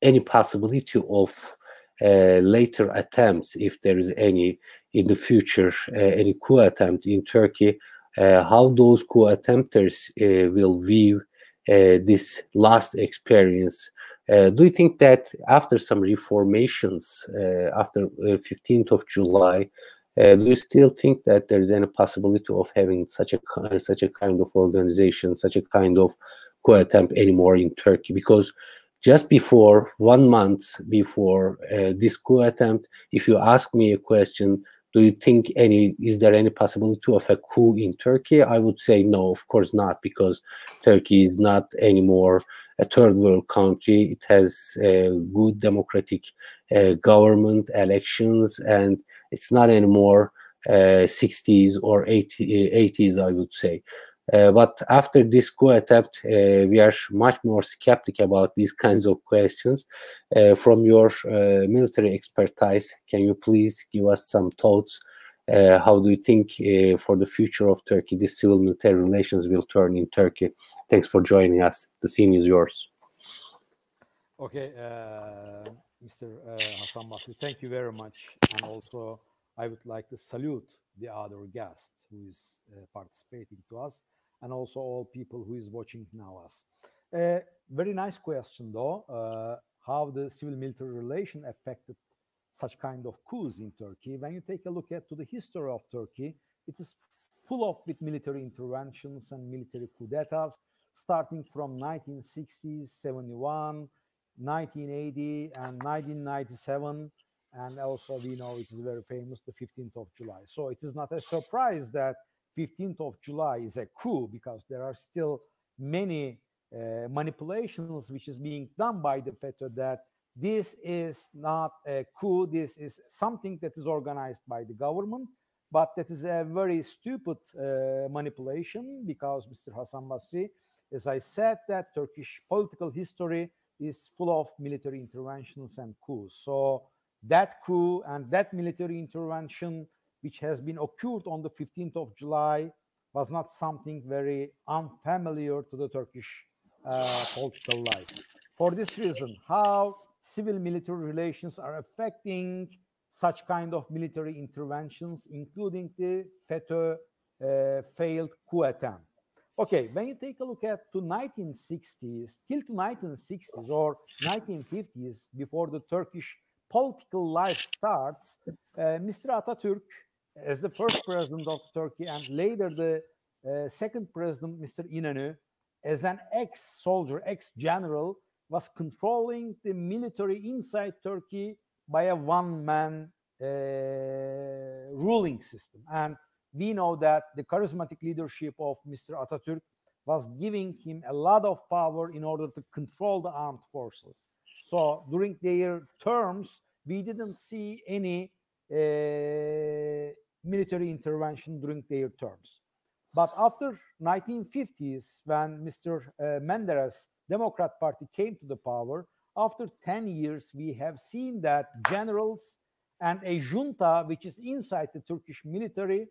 any possibility of later attempts, if there is any in the future, any coup attempt in Turkey, how those coup attempters will view this last experience? Do you think that after some reformations, after 15th of July, do you still think that there is any possibility of having such a kind of organization, such a kind of coup attempt anymore in Turkey? Because just before 1 month before this coup attempt, if you ask me a question, do you think is there any possibility of a coup in Turkey? I would say no, of course not, because Turkey is not anymore a third world country. It has a good democratic government, elections, and it's not anymore 60s or 80s, I would say. But after this coup attempt, we are much more skeptical about these kinds of questions. From your military expertise, can you please give us some thoughts? How do you think for the future of Turkey, this civil-military relations will turn in Turkey? Thanks for joining us. The scene is yours. Okay, Mr. Hasan Basri, thank you very much. And also, I would like to salute the other guest who is participating to us, and also all people who is watching now us. Very nice question, though. How the civil-military relation affected such kind of coups in Turkey. When you take a look at to the history of Turkey, it is full of with military interventions and military coup d'etats, starting from 1960s, 71, 1980, and 1997. And also we know it is very famous, the 15th of July. So it is not a surprise that 15th of July is a coup, because there are still many manipulations which is being done by the FETÖ that this is not a coup, this is something that is organized by the government, but that is a very stupid manipulation, because Mr. Hasan Basri, as I said, that Turkish political history is full of military interventions and coups. So that coup and that military intervention which has been occurred on the 15th of July was not something very unfamiliar to the Turkish political life. For this reason, how civil-military relations are affecting such kind of military interventions, including the FETÖ failed coup attempt. Okay, when you take a look at to 1960s, till to 1960s or 1950s, before the Turkish political life starts, Mr. Atatürk, as the first president of Turkey, and later the second president, Mr. İnönü, as an ex-soldier, ex-general, was controlling the military inside Turkey by a one-man ruling system. And we know that the charismatic leadership of Mr. Atatürk was giving him a lot of power in order to control the armed forces. So during their terms, we didn't see any military intervention during their terms. But after 1950s, when Mr. Menderes Democrat Party came to the power, after 10 years, we have seen that generals and a junta, which is inside the Turkish military,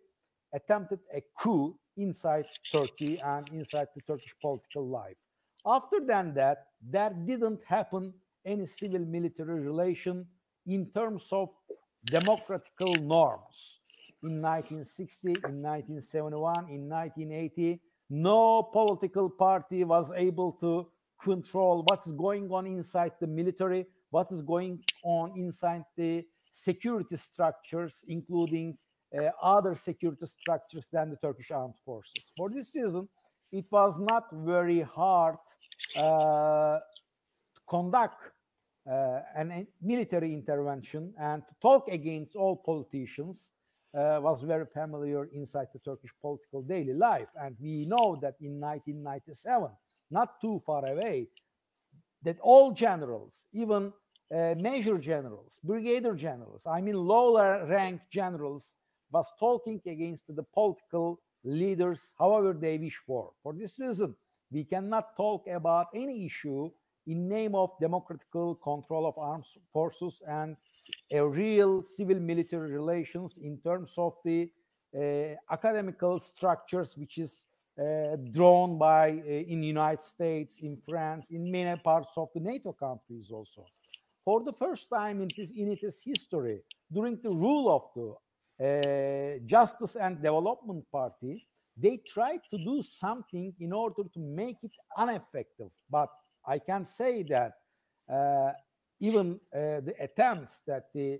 attempted a coup inside Turkey and inside the Turkish political life. After that, there didn't happen any civil-military relation in terms of democratical norms. In 1960, in 1971, in 1980, no political party was able to control what is going on inside the military, what is going on inside the security structures, including other security structures than the Turkish Armed Forces. For this reason, it was not very hard to conduct a military intervention, and to talk against all politicians was very familiar inside the Turkish political daily life. And we know that in 1997, not too far away, that all generals, even major generals, brigadier generals, I mean lower rank generals, was talking against the political leaders however they wish for. For this reason, we cannot talk about any issue in name of democratical control of armed forces and a real civil-military relations in terms of the academical structures which is drawn by in the United States, in France, in many parts of the NATO countries also. For the first time in its history, during the rule of the Justice and Development Party, they tried to do something in order to make it ineffective. But I can say that even the attempts that the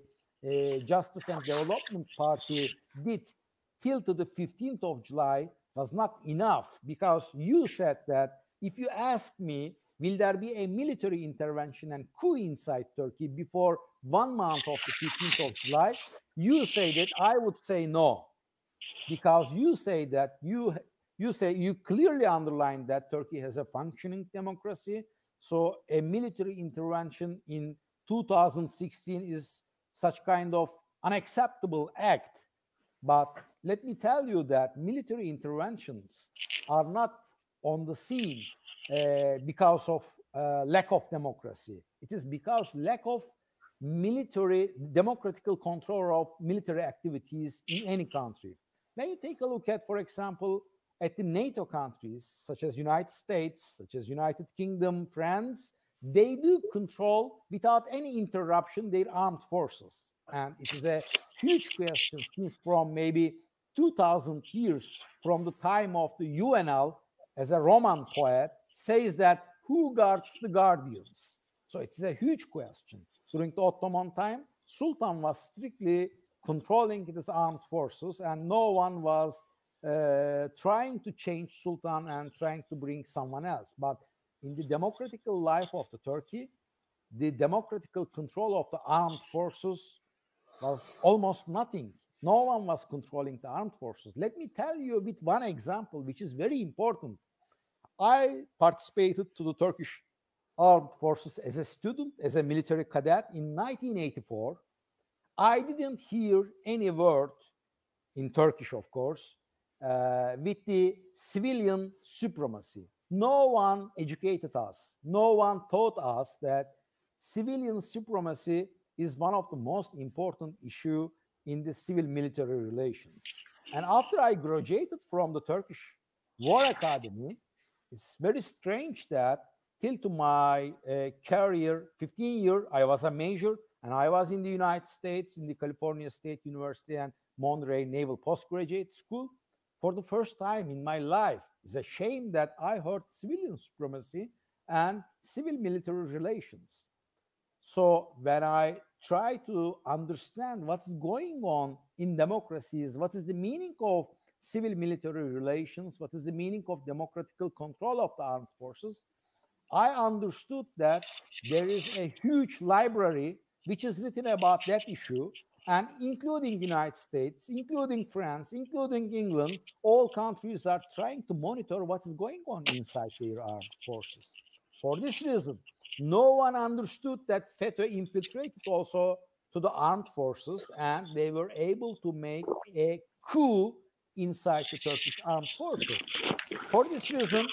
Justice and Development Party did till to the 15th of July was not enough, because you said that if you ask me, will there be a military intervention and coup inside Turkey before 1 month of the 15th of July, you say that I would say no, because you say that you clearly underline that Turkey has a functioning democracy. So a military intervention in 2016 is such kind of unacceptable act. But let me tell you that military interventions are not on the scene because of lack of democracy. It is because lack of military democratical control of military activities in any country. When you take a look at, for example, at the NATO countries, such as United States, such as United Kingdom, France, they do control without any interruption their armed forces. And it is a huge question since from maybe 2000 years from the time of the UNL, as a Roman poet says that who guards the guardians? So it's a huge question. During the Ottoman time, Sultan was strictly controlling his armed forces, and no one was trying to change Sultan and trying to bring someone else. But in the democratical life of the Turkey, the democratical control of the armed forces was almost nothing. No one was controlling the armed forces. Let me tell you with one example, which is very important. I participated to the Turkish Armed Forces as a student, as a military cadet in 1984. I didn't hear any word in Turkish, of course, with the civilian supremacy. No one educated us. No one taught us that civilian supremacy is one of the most important issues in the civil-military relations. And after I graduated from the Turkish War Academy, it's very strange that till to my career, 15 years, I was a major, and I was in the United States, in the California State University and Monterey Naval Postgraduate School. For the first time in my life, it's a shame that I heard civilian supremacy and civil-military relations. So when I try to understand what's going on in democracies, what is the meaning of civil-military relations, what is the meaning of democratical control of the armed forces, I understood that there is a huge library which is written about that issue, and including the United States, including France, including England, all countries are trying to monitor what is going on inside their armed forces. For this reason, no one understood that FETÖ infiltrated also to the armed forces, and they were able to make a coup inside the Turkish armed forces. For this reason,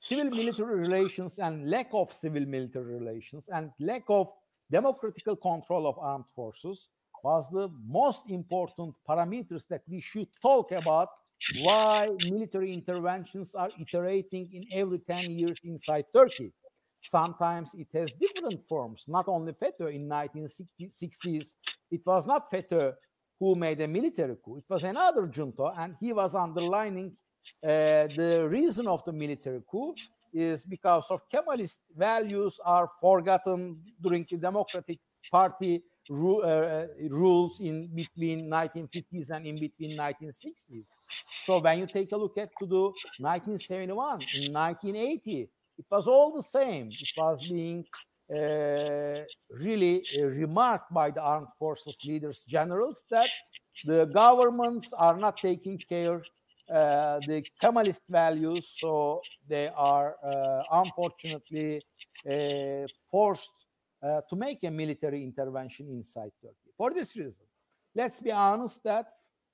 civil-military relations and lack of civil-military relations and lack of democratical control of armed forces was the most important parameters that we should talk about why military interventions are iterating in every 10 years inside Turkey. Sometimes it has different forms, not only FETÖ in 1960s. It was not FETÖ who made a military coup. It was another junta, and he was underlining the reason of the military coup is because of Kemalist values are forgotten during the Democratic Party rules in between 1950s and in between 1960s. So when you take a look at to the 1971, in 1980, it was all the same. It was being really remarked by the armed forces leaders, generals, that the governments are not taking care the Kemalist values, so they are unfortunately forced to make a military intervention inside Turkey. For this reason, let's be honest that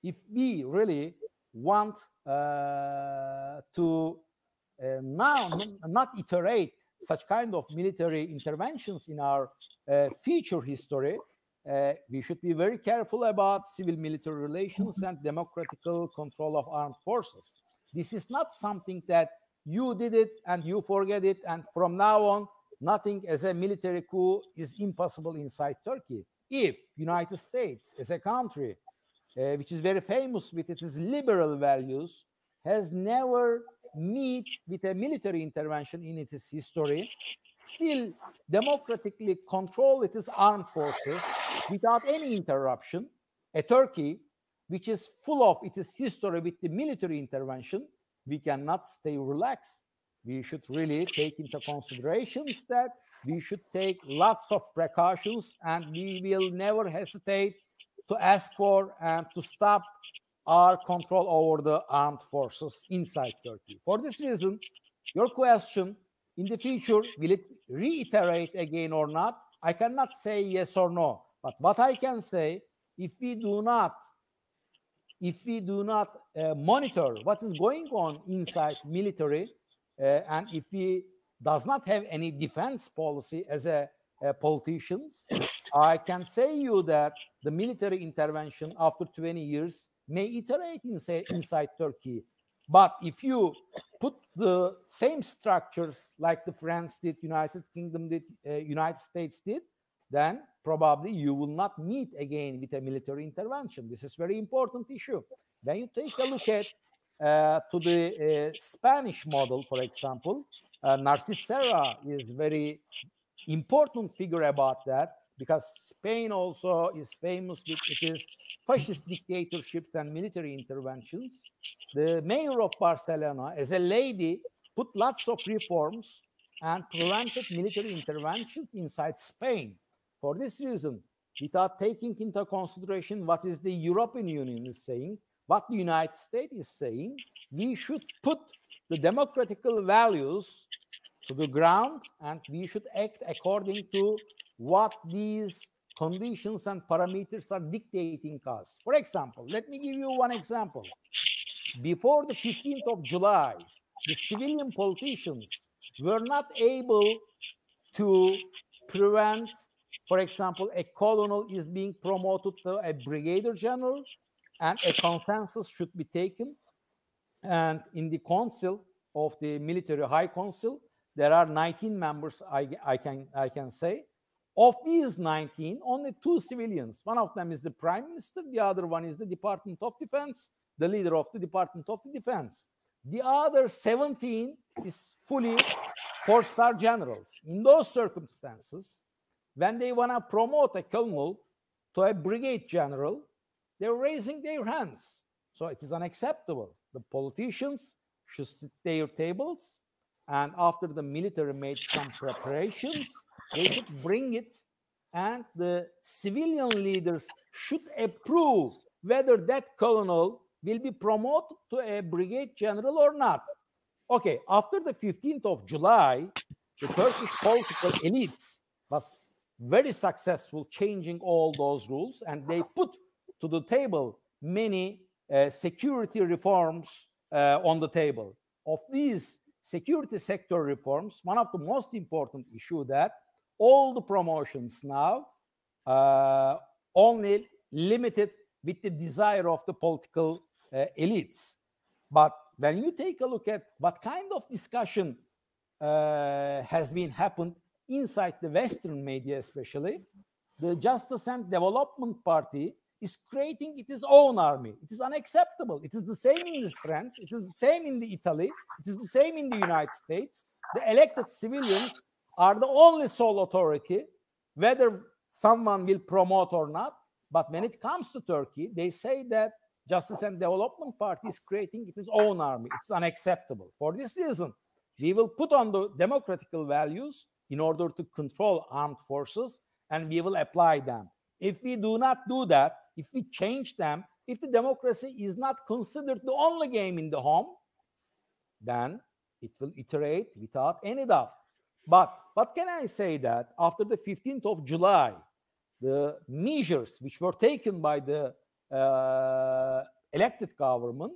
if we really want to now not iterate such kind of military interventions in our future history, we should be very careful about civil-military relations and democratical control of armed forces. This is not something that you did it and you forget it, and from now on, nothing as a military coup is impossible inside Turkey. If United States as a country, which is very famous with its liberal values, has never met with a military intervention in its history, still democratically control its armed forces without any interruption, a Turkey which is full of its history with the military intervention, we cannot stay relaxed. We should really take into considerations that we should take lots of precautions, and we will never hesitate to ask for and to stop our control over the armed forces inside Turkey. For this reason, your question, in the future, will it reiterate again or not? I cannot say yes or no. But what I can say, if we do not if we do not monitor what is going on inside military, and if we does not have any defense policy as a politicians, I can say you that the military intervention after 20 years may iterate inside Turkey. But if you put the same structures like the France did, United Kingdom did, United States did, then probably you will not meet again with a military intervention. This is very important issue. When you take a look at to the Spanish model, for example, Narcis Serra is very important figure about that, because Spain also is famous with its fascist dictatorships and military interventions. The mayor of Barcelona, as a lady, put lots of reforms and prevented military interventions inside Spain. For this reason, without taking into consideration what is the European Union is saying, what the United States is saying, we should put the democratical values to the ground, and we should act according to what these conditions and parameters are dictating us. For example, let me give you one example. Before the 15th of July, the civilian politicians were not able to prevent, for example, a colonel is being promoted to a brigadier general, and a consensus should be taken. And in the council of the military high council, there are 19 members, I can say. Of these 19, only 2 civilians. One of them is the prime minister. The other one is the Department of Defense, the leader of the Department of the Defense. The other 17 is fully 4-star generals. In those circumstances, when they want to promote a colonel to a brigade general, they're raising their hands. So it is unacceptable. The politicians should sit at their tables, and after the military made some preparations, they should bring it, and the civilian leaders should approve whether that colonel will be promoted to a brigade general or not. Okay, after the 15th of July, the Turkish political elites was very successful changing all those rules, and they put to the table many security reforms on the table. Of these security sector reforms, one of the most important issue that all the promotions now only limited with the desire of the political elites. But when you take a look at what kind of discussion has been happened inside the Western media, especially, the Justice and Development Party is creating its own army. It is unacceptable. It is the same in France. It is the same in Italy. It is the same in the United States. The elected civilians are the only sole authority, whether someone will promote or not. But when it comes to Turkey, they say that Justice and Development Party is creating its own army. It's unacceptable. For this reason, we will put on the democratical values in order to control armed forces, and we will apply them. If we do not do that, if we change them, if the democracy is not considered the only game in the home, then it will iterate without any doubt. But what can I say that after the 15th of July, the measures which were taken by the elected government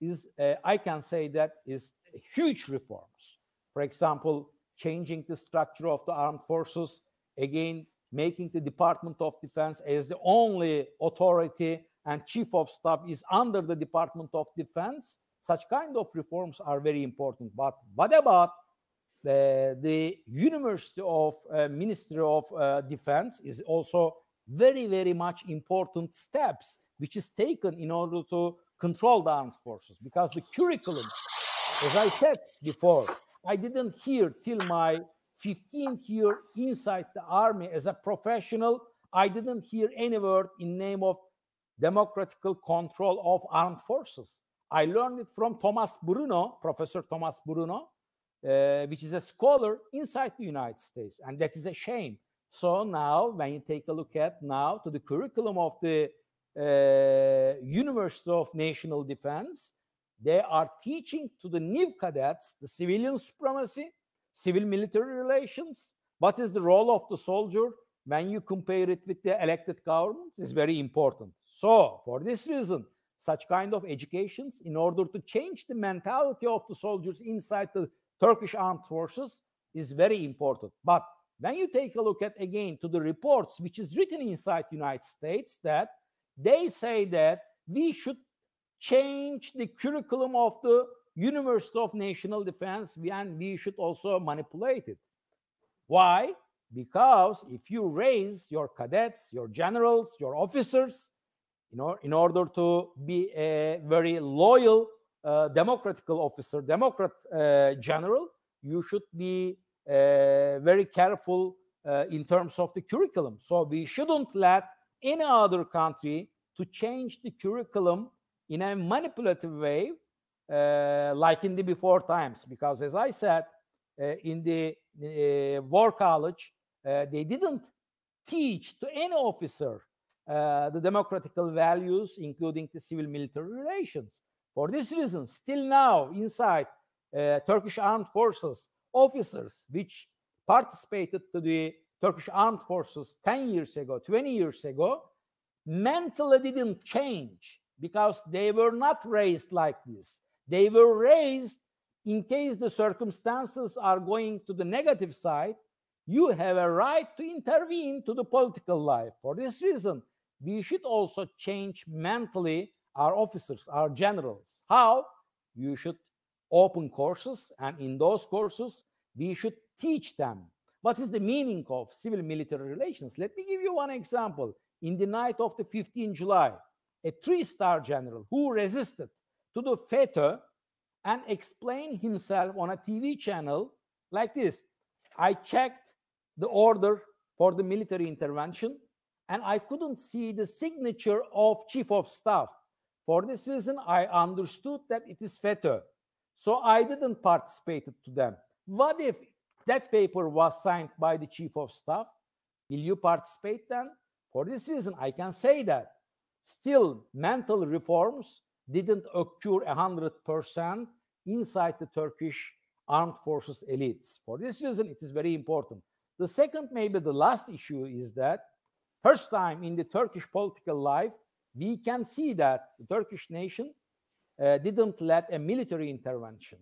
is, I can say that is huge reforms. For example, changing the structure of the armed forces, again, making the Department of Defense as the only authority and chief of staff is under the Department of Defense. Such kind of reforms are very important. But what about the University of Ministry of Defense is also very, very much important steps which is taken in order to control the armed forces, because the curriculum, as I said before, I didn't hear till my 15th year inside the army as a professional, I didn't hear any word in name of democratical control of armed forces. I learned it from Thomas Bruno, Professor Thomas Bruno, which is a scholar inside the United States, and that is a shame. So now, when you take a look at now to the curriculum of the University of National Defense, they are teaching to the new cadets the civilian supremacy, civil-military relations, what is the role of the soldier when you compare it with the elected government is very important. So, for this reason, such kind of educations in order to change the mentality of the soldiers inside the Turkish Armed Forces is very important. But when you take a look at, again, to the reports which is written inside the United States, that they say that we should change the curriculum of the University of National Defense, and we should also manipulate it. Why? Because if you raise your cadets, your generals, your officers, in order to be a very loyal democratical officer, Democrat general, you should be very careful in terms of the curriculum. So we shouldn't let any other country to change the curriculum in a manipulative way, like in the before times. Because as I said, in the war college, they didn't teach to any officer the democratical values, including the civil-military relations. For this reason, still now, inside Turkish Armed Forces, officers which participated to the Turkish Armed Forces 10 years ago, 20 years ago, mentally didn't change because they were not raised like this. They were raised in case the circumstances are going to the negative side, you have a right to intervene to the political life. For this reason, we should also change mentally our officers, our generals. How? You should open courses, and in those courses, we should teach them what is the meaning of civil-military relations. Let me give you one example. In the night of the 15th July, a 3-star general who resisted to the FETA and explained himself on a TV channel like this: I checked the order for the military intervention, and I couldn't see the signature of Chief of Staff. For this reason, I understood that it is FETA. So I didn't participate to them. What if that paper was signed by the Chief of Staff? Will you participate then? For this reason, I can say that still mental reforms didn't occur 100% inside the Turkish Armed Forces elites. For this reason, it is very important. The second, maybe the last issue, is that first time in the Turkish political life, we can see that the Turkish nation didn't let a military intervention.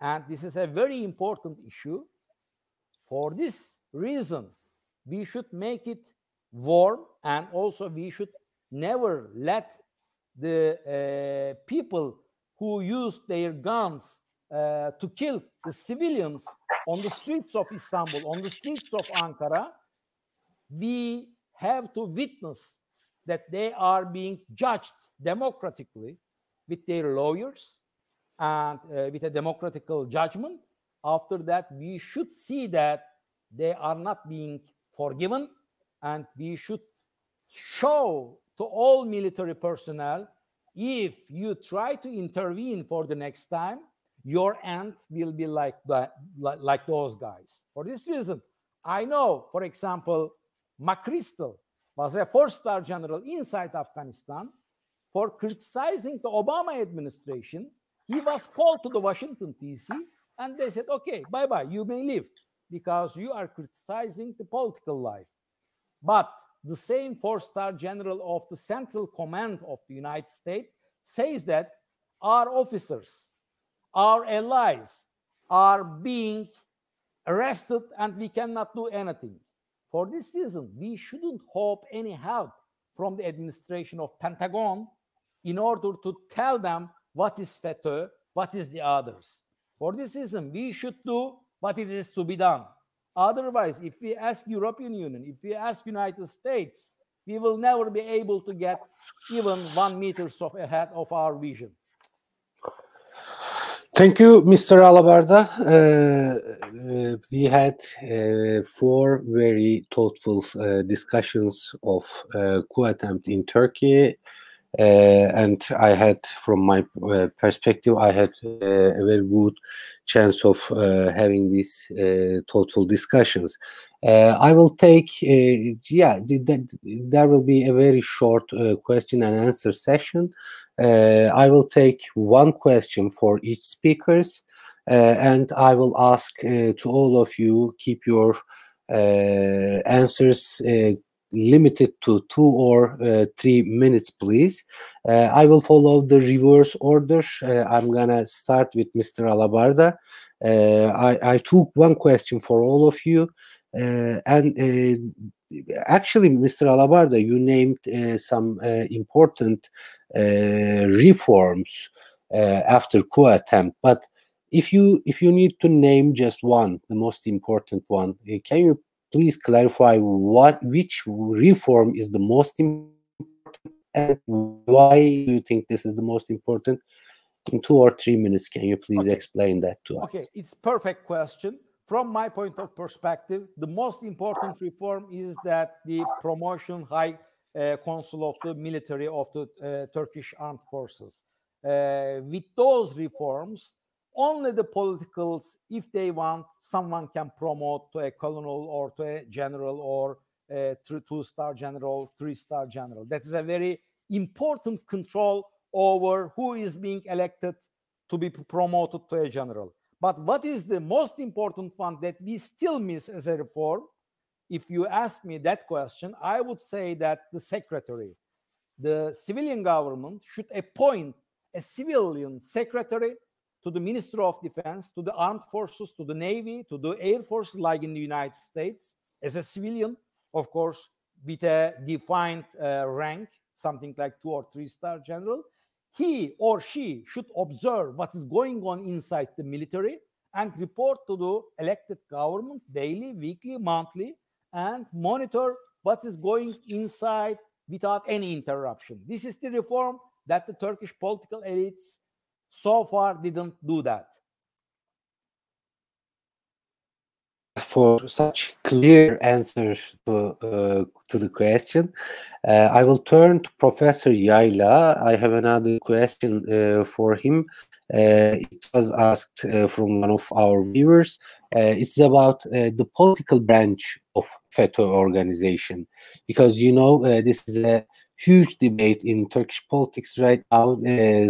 And this is a very important issue. For this reason, we should make it warm, and also we should never let the people who use their guns to kill the civilians on the streets of Istanbul, on the streets of Ankara. We have to witness that they are being judged democratically with their lawyers and with a democratical judgment. After that, we should see that they are not being forgiven, and we should show to all military personnel, if you try to intervene for the next time, your end will be like that, like those guys. For this reason, I know, for example, McChrystal was a 4-star general inside Afghanistan. For criticizing the Obama administration, he was called to the Washington, D.C., and they said, okay, bye-bye, you may leave, because you are criticizing the political life. But the same 4-star general of the Central Command of the United States says that our officers, our allies, are being arrested and we cannot do anything. For this reason, we shouldn't hope any help from the administration of Pentagon in order to tell them what is FETA, what is the others. For this reason, we should do what it is to be done. Otherwise, if we ask European Union, if we ask United States, we will never be able to get even 1 meter ahead of our vision. Thank you, Mr. Alabarda. We had 4 very thoughtful discussions of coup attempt in Turkey. And I had, from my perspective, I had a very good chance of having these thoughtful discussions. I will take, there will be a very short question and answer session. I will take 1 question for each speakers, and I will ask to all of you, keep your answers limit it to 2 or 3 minutes, please. I will follow the reverse order. I'm gonna start with Mr. Alabarda. I took one question for all of you, and actually, Mr. Alabarda, you named some important reforms after coup attempt. But if you need to name just one, the most important one, can you please clarify which reform is the most important and why do you think this is the most important? In 2 or 3 minutes, can you please explain that to us? Okay, it's perfect question. From my point of perspective, the most important reform is that the promotion high consul of the military of the Turkish Armed Forces. With those reforms, only the politicals, if they want, someone can promote to a colonel or to a general or a 2-star general, 3-star general. That is a very important control over who is being elected to be promoted to a general. But what is the most important one that we still miss as a reform? If you ask me that question, I would say that the secretary, the civilian government should appoint a civilian secretary to the Ministry of Defense, to the Armed Forces, to the Navy, to the Air Force, like in the United States, as a civilian, of course, with a defined rank, something like 2 or 3-star general. He or she should observe what is going on inside the military and report to the elected government daily, weekly, monthly, and monitor what is going inside without any interruption. This is the reform that the Turkish political elites so far didn't do that. For such clear answers to the question, I will turn to Professor Yayla. I have another question for him. It was asked from one of our viewers. It's about the political branch of FETÖ organization, because you know this is a huge debate in Turkish politics right now.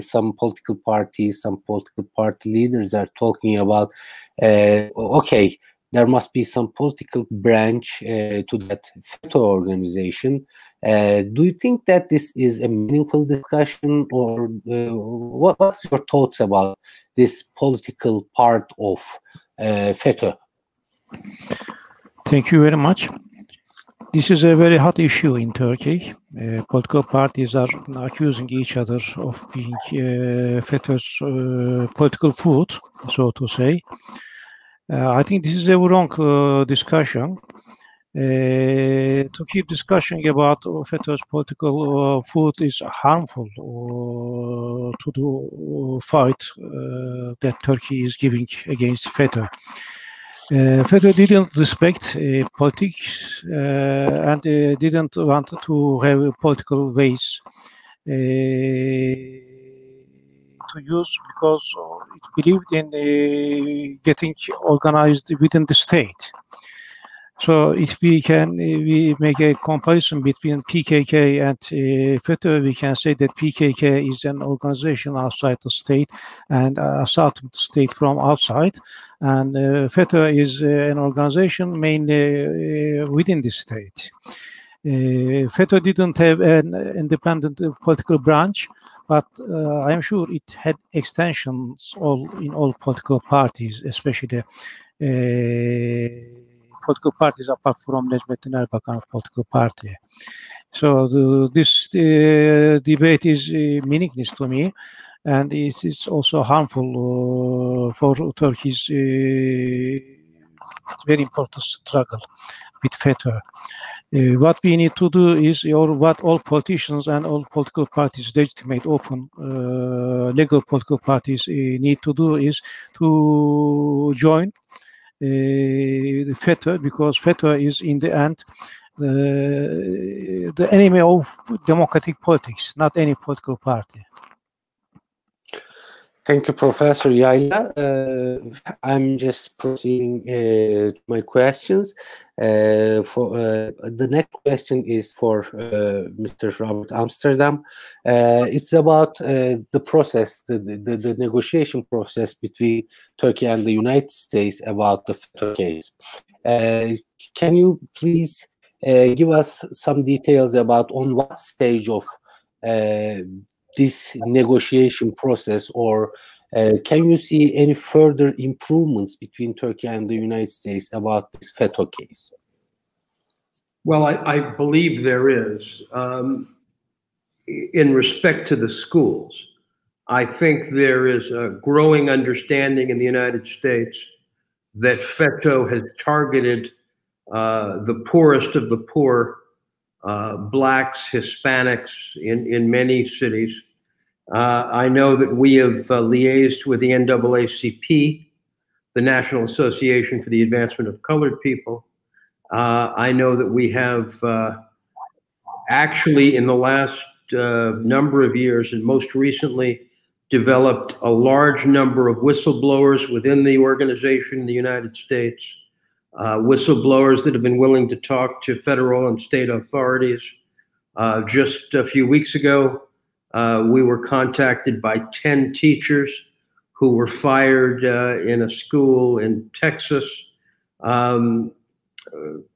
Some political parties, some political party leaders are talking about, okay, there must be some political branch to that FETÖ organization. Do you think that this is a meaningful discussion, or what's your thoughts about this political part of FETÖ? Thank you very much. This is a very hot issue in Turkey. Political parties are accusing each other of being FETÖ's political food, so to say. I think this is a wrong discussion. To keep discussing about FETÖ's political food is harmful to the fight that Turkey is giving against FETÖ. FETÖ didn't respect politics and didn't want to have political ways to use, because it believed in getting organized within the state. So if we make a comparison between PKK and FETÖ, we can say that PKK is an organization outside the state and assaulting the state from outside, and FETÖ is an organization mainly within the state. FETÖ didn't have an independent political branch, but I'm sure it had extensions in all political parties, especially political parties apart from Necmettin Erbakan's political party. So this debate is meaningless to me, and it's also harmful for Turkey's very important struggle with FETÖ. What we need to do is, or what all politicians and all political parties, legitimate, open, legal political parties need to do is to join the FETÖ, because FETÖ is in the end the enemy of democratic politics, not any political party. Thank you, Professor Yayla. I'm just proceeding to my questions. The next question is for Mr. Robert Amsterdam. It's about the process, the negotiation process between Turkey and the United States about the FETÖ case. Can you please give us some details about on what stage of this negotiation process, or can you see any further improvements between Turkey and the United States about this FETÖ case? Well, I believe there is. In respect to the schools, I think there is a growing understanding in the United States that FETÖ has targeted the poorest of the poor, Blacks, Hispanics in many cities. I know that we have liaised with the NAACP, the National Association for the Advancement of Colored People. I know that we have actually in the last number of years, and most recently, developed a large number of whistleblowers within the organization in the United States, whistleblowers that have been willing to talk to federal and state authorities. Just a few weeks ago, we were contacted by 10 teachers who were fired in a school in Texas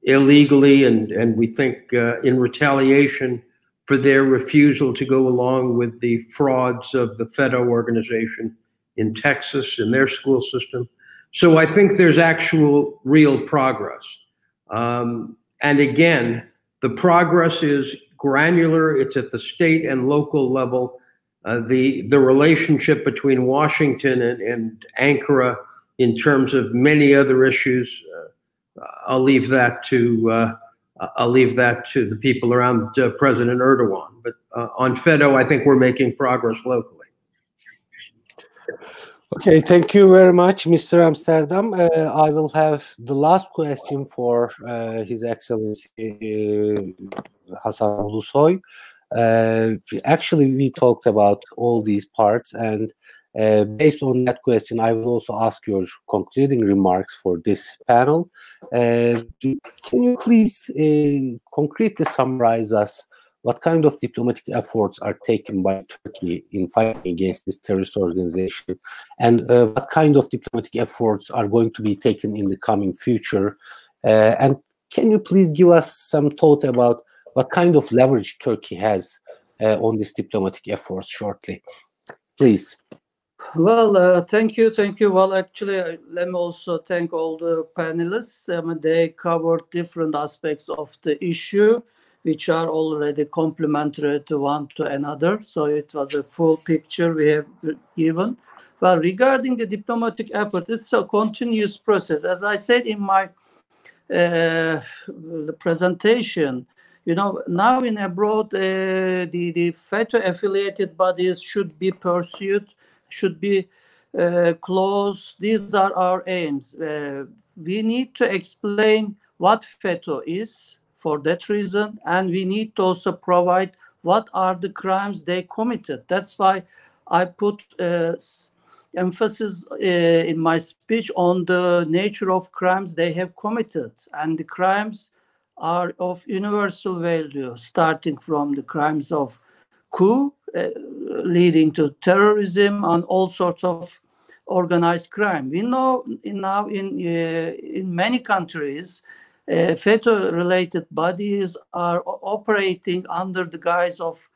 illegally, and we think in retaliation for their refusal to go along with the frauds of the FETÖ organization in Texas in their school system. So I think there's actual real progress. And again, the progress is granular. It's at the state and local level. The relationship between Washington and Ankara in terms of many other issues, I'll leave that to the people around President Erdogan. But on FETÖ, I think we're making progress locally. Okay, thank you very much, Mr. Amsterdam. I will have the last question for His Excellency Hasan Ulusoy. Actually, we talked about all these parts, and based on that question, I will also ask your concluding remarks for this panel. Can you please concretely summarize us what kind of diplomatic efforts are taken by Turkey in fighting against this terrorist organization, and what kind of diplomatic efforts are going to be taken in the coming future? And can you please give us some thought about what kind of leverage Turkey has on this diplomatic efforts shortly? Please. Well, thank you. Well, actually, let me also thank all the panelists. They covered different aspects of the issue, which are already complementary to one to another. So it was a full picture we have given. Well, regarding the diplomatic effort, it's a continuous process. As I said in my presentation, now in abroad, the FETÖ-affiliated bodies should be pursued, should be closed. These are our aims. We need to explain what FETÖ is for that reason, and we need to also provide what are the crimes they committed. That's why I put emphasis in my speech on the nature of crimes they have committed, and the crimes are of universal value, starting from the crimes of coup, leading to terrorism and all sorts of organized crime. We know now in many countries, FETÖ-related bodies are operating under the guise of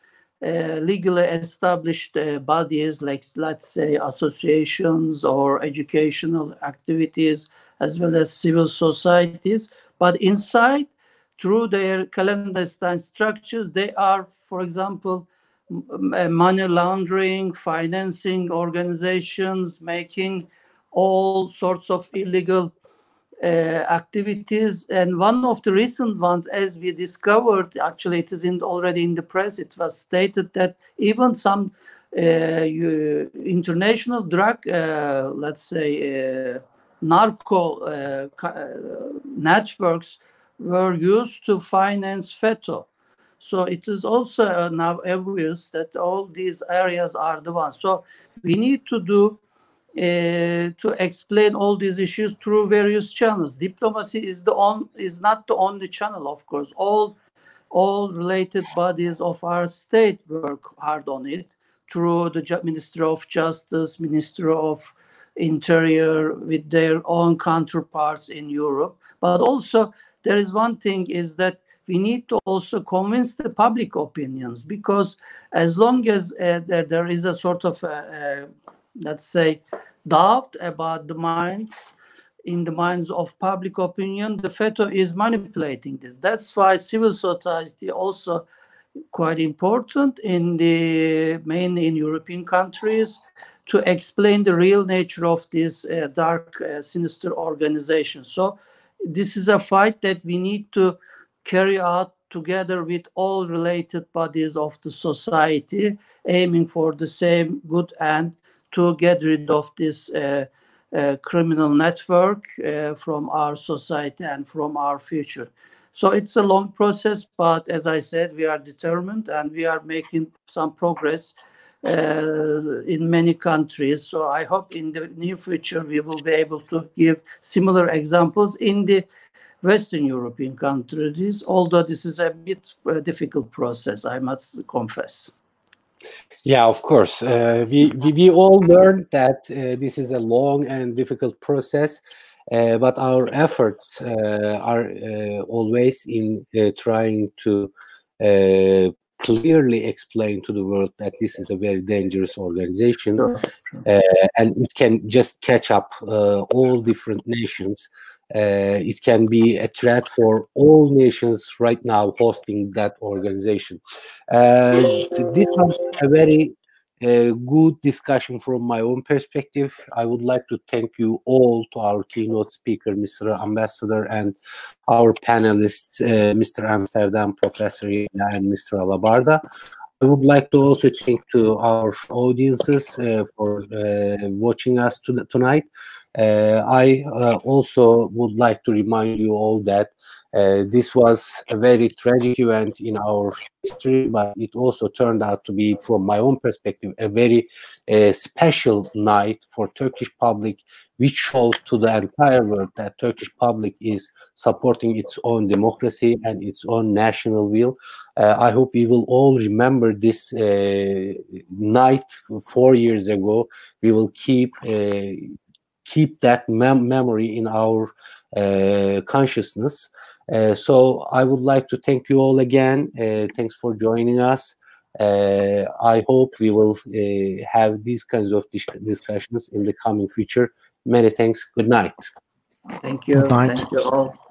legally established bodies, like, let's say, associations or educational activities, as well as civil societies. But inside, through their clandestine structures, they are, for example, money laundering, financing organizations, making all sorts of illegal activities. And one of the recent ones, as we discovered, actually it is already in the press, it was stated that even some international drug, let's say, narco networks were used to finance FETÖ. So it is also now obvious that all these areas are the ones. So we need to do to explain all these issues through various channels. Diplomacy is not the only channel, of course. All related bodies of our state work hard on it through the Ministry of Justice, Ministry of Interior, with their own counterparts in Europe. But also there is one thing, is that we need to also convince the public opinions, because as long as there is a sort of, let's say, doubt about the minds, in the minds of public opinion, the FETÖ is manipulating this. That's why civil society also quite important mainly in European countries, to explain the real nature of this dark, sinister organization. So this is a fight that we need to carry out together with all related bodies of the society, aiming for the same good end, to get rid of this criminal network from our society and from our future. So it's a long process, but as I said, we are determined and we are making some progress in many countries. So I hope in the near future we will be able to give similar examples in the Western European countries, although this is a bit difficult process, I must confess. Yeah, of course. We all learned that this is a long and difficult process, but our efforts are always in trying to clearly explain to the world that this is a very dangerous organization. Sure. And it can just catch up all different nations. It can be a threat for all nations right now hosting that organization. This was a very good discussion from my own perspective. I would like to thank you all, to our keynote speaker, Mr. Ambassador, and our panelists, Mr. Amsterdam, Professor Yayla, and Mr. Alabarda. I would like to also thank to our audiences for watching us tonight. I also would like to remind you all that this was a very tragic event in our history, but it also turned out to be, from my own perspective, a very special night for Turkish public, which showed to the entire world that Turkish public is supporting its own democracy and its own national will. I hope we will all remember this night 4 years ago. We will keep that memory in our consciousness. So I would like to thank you all again. Thanks for joining us. I hope we will have these kinds of discussions in the coming future. Many thanks. Good night. Thank you. Good night. Thank you all.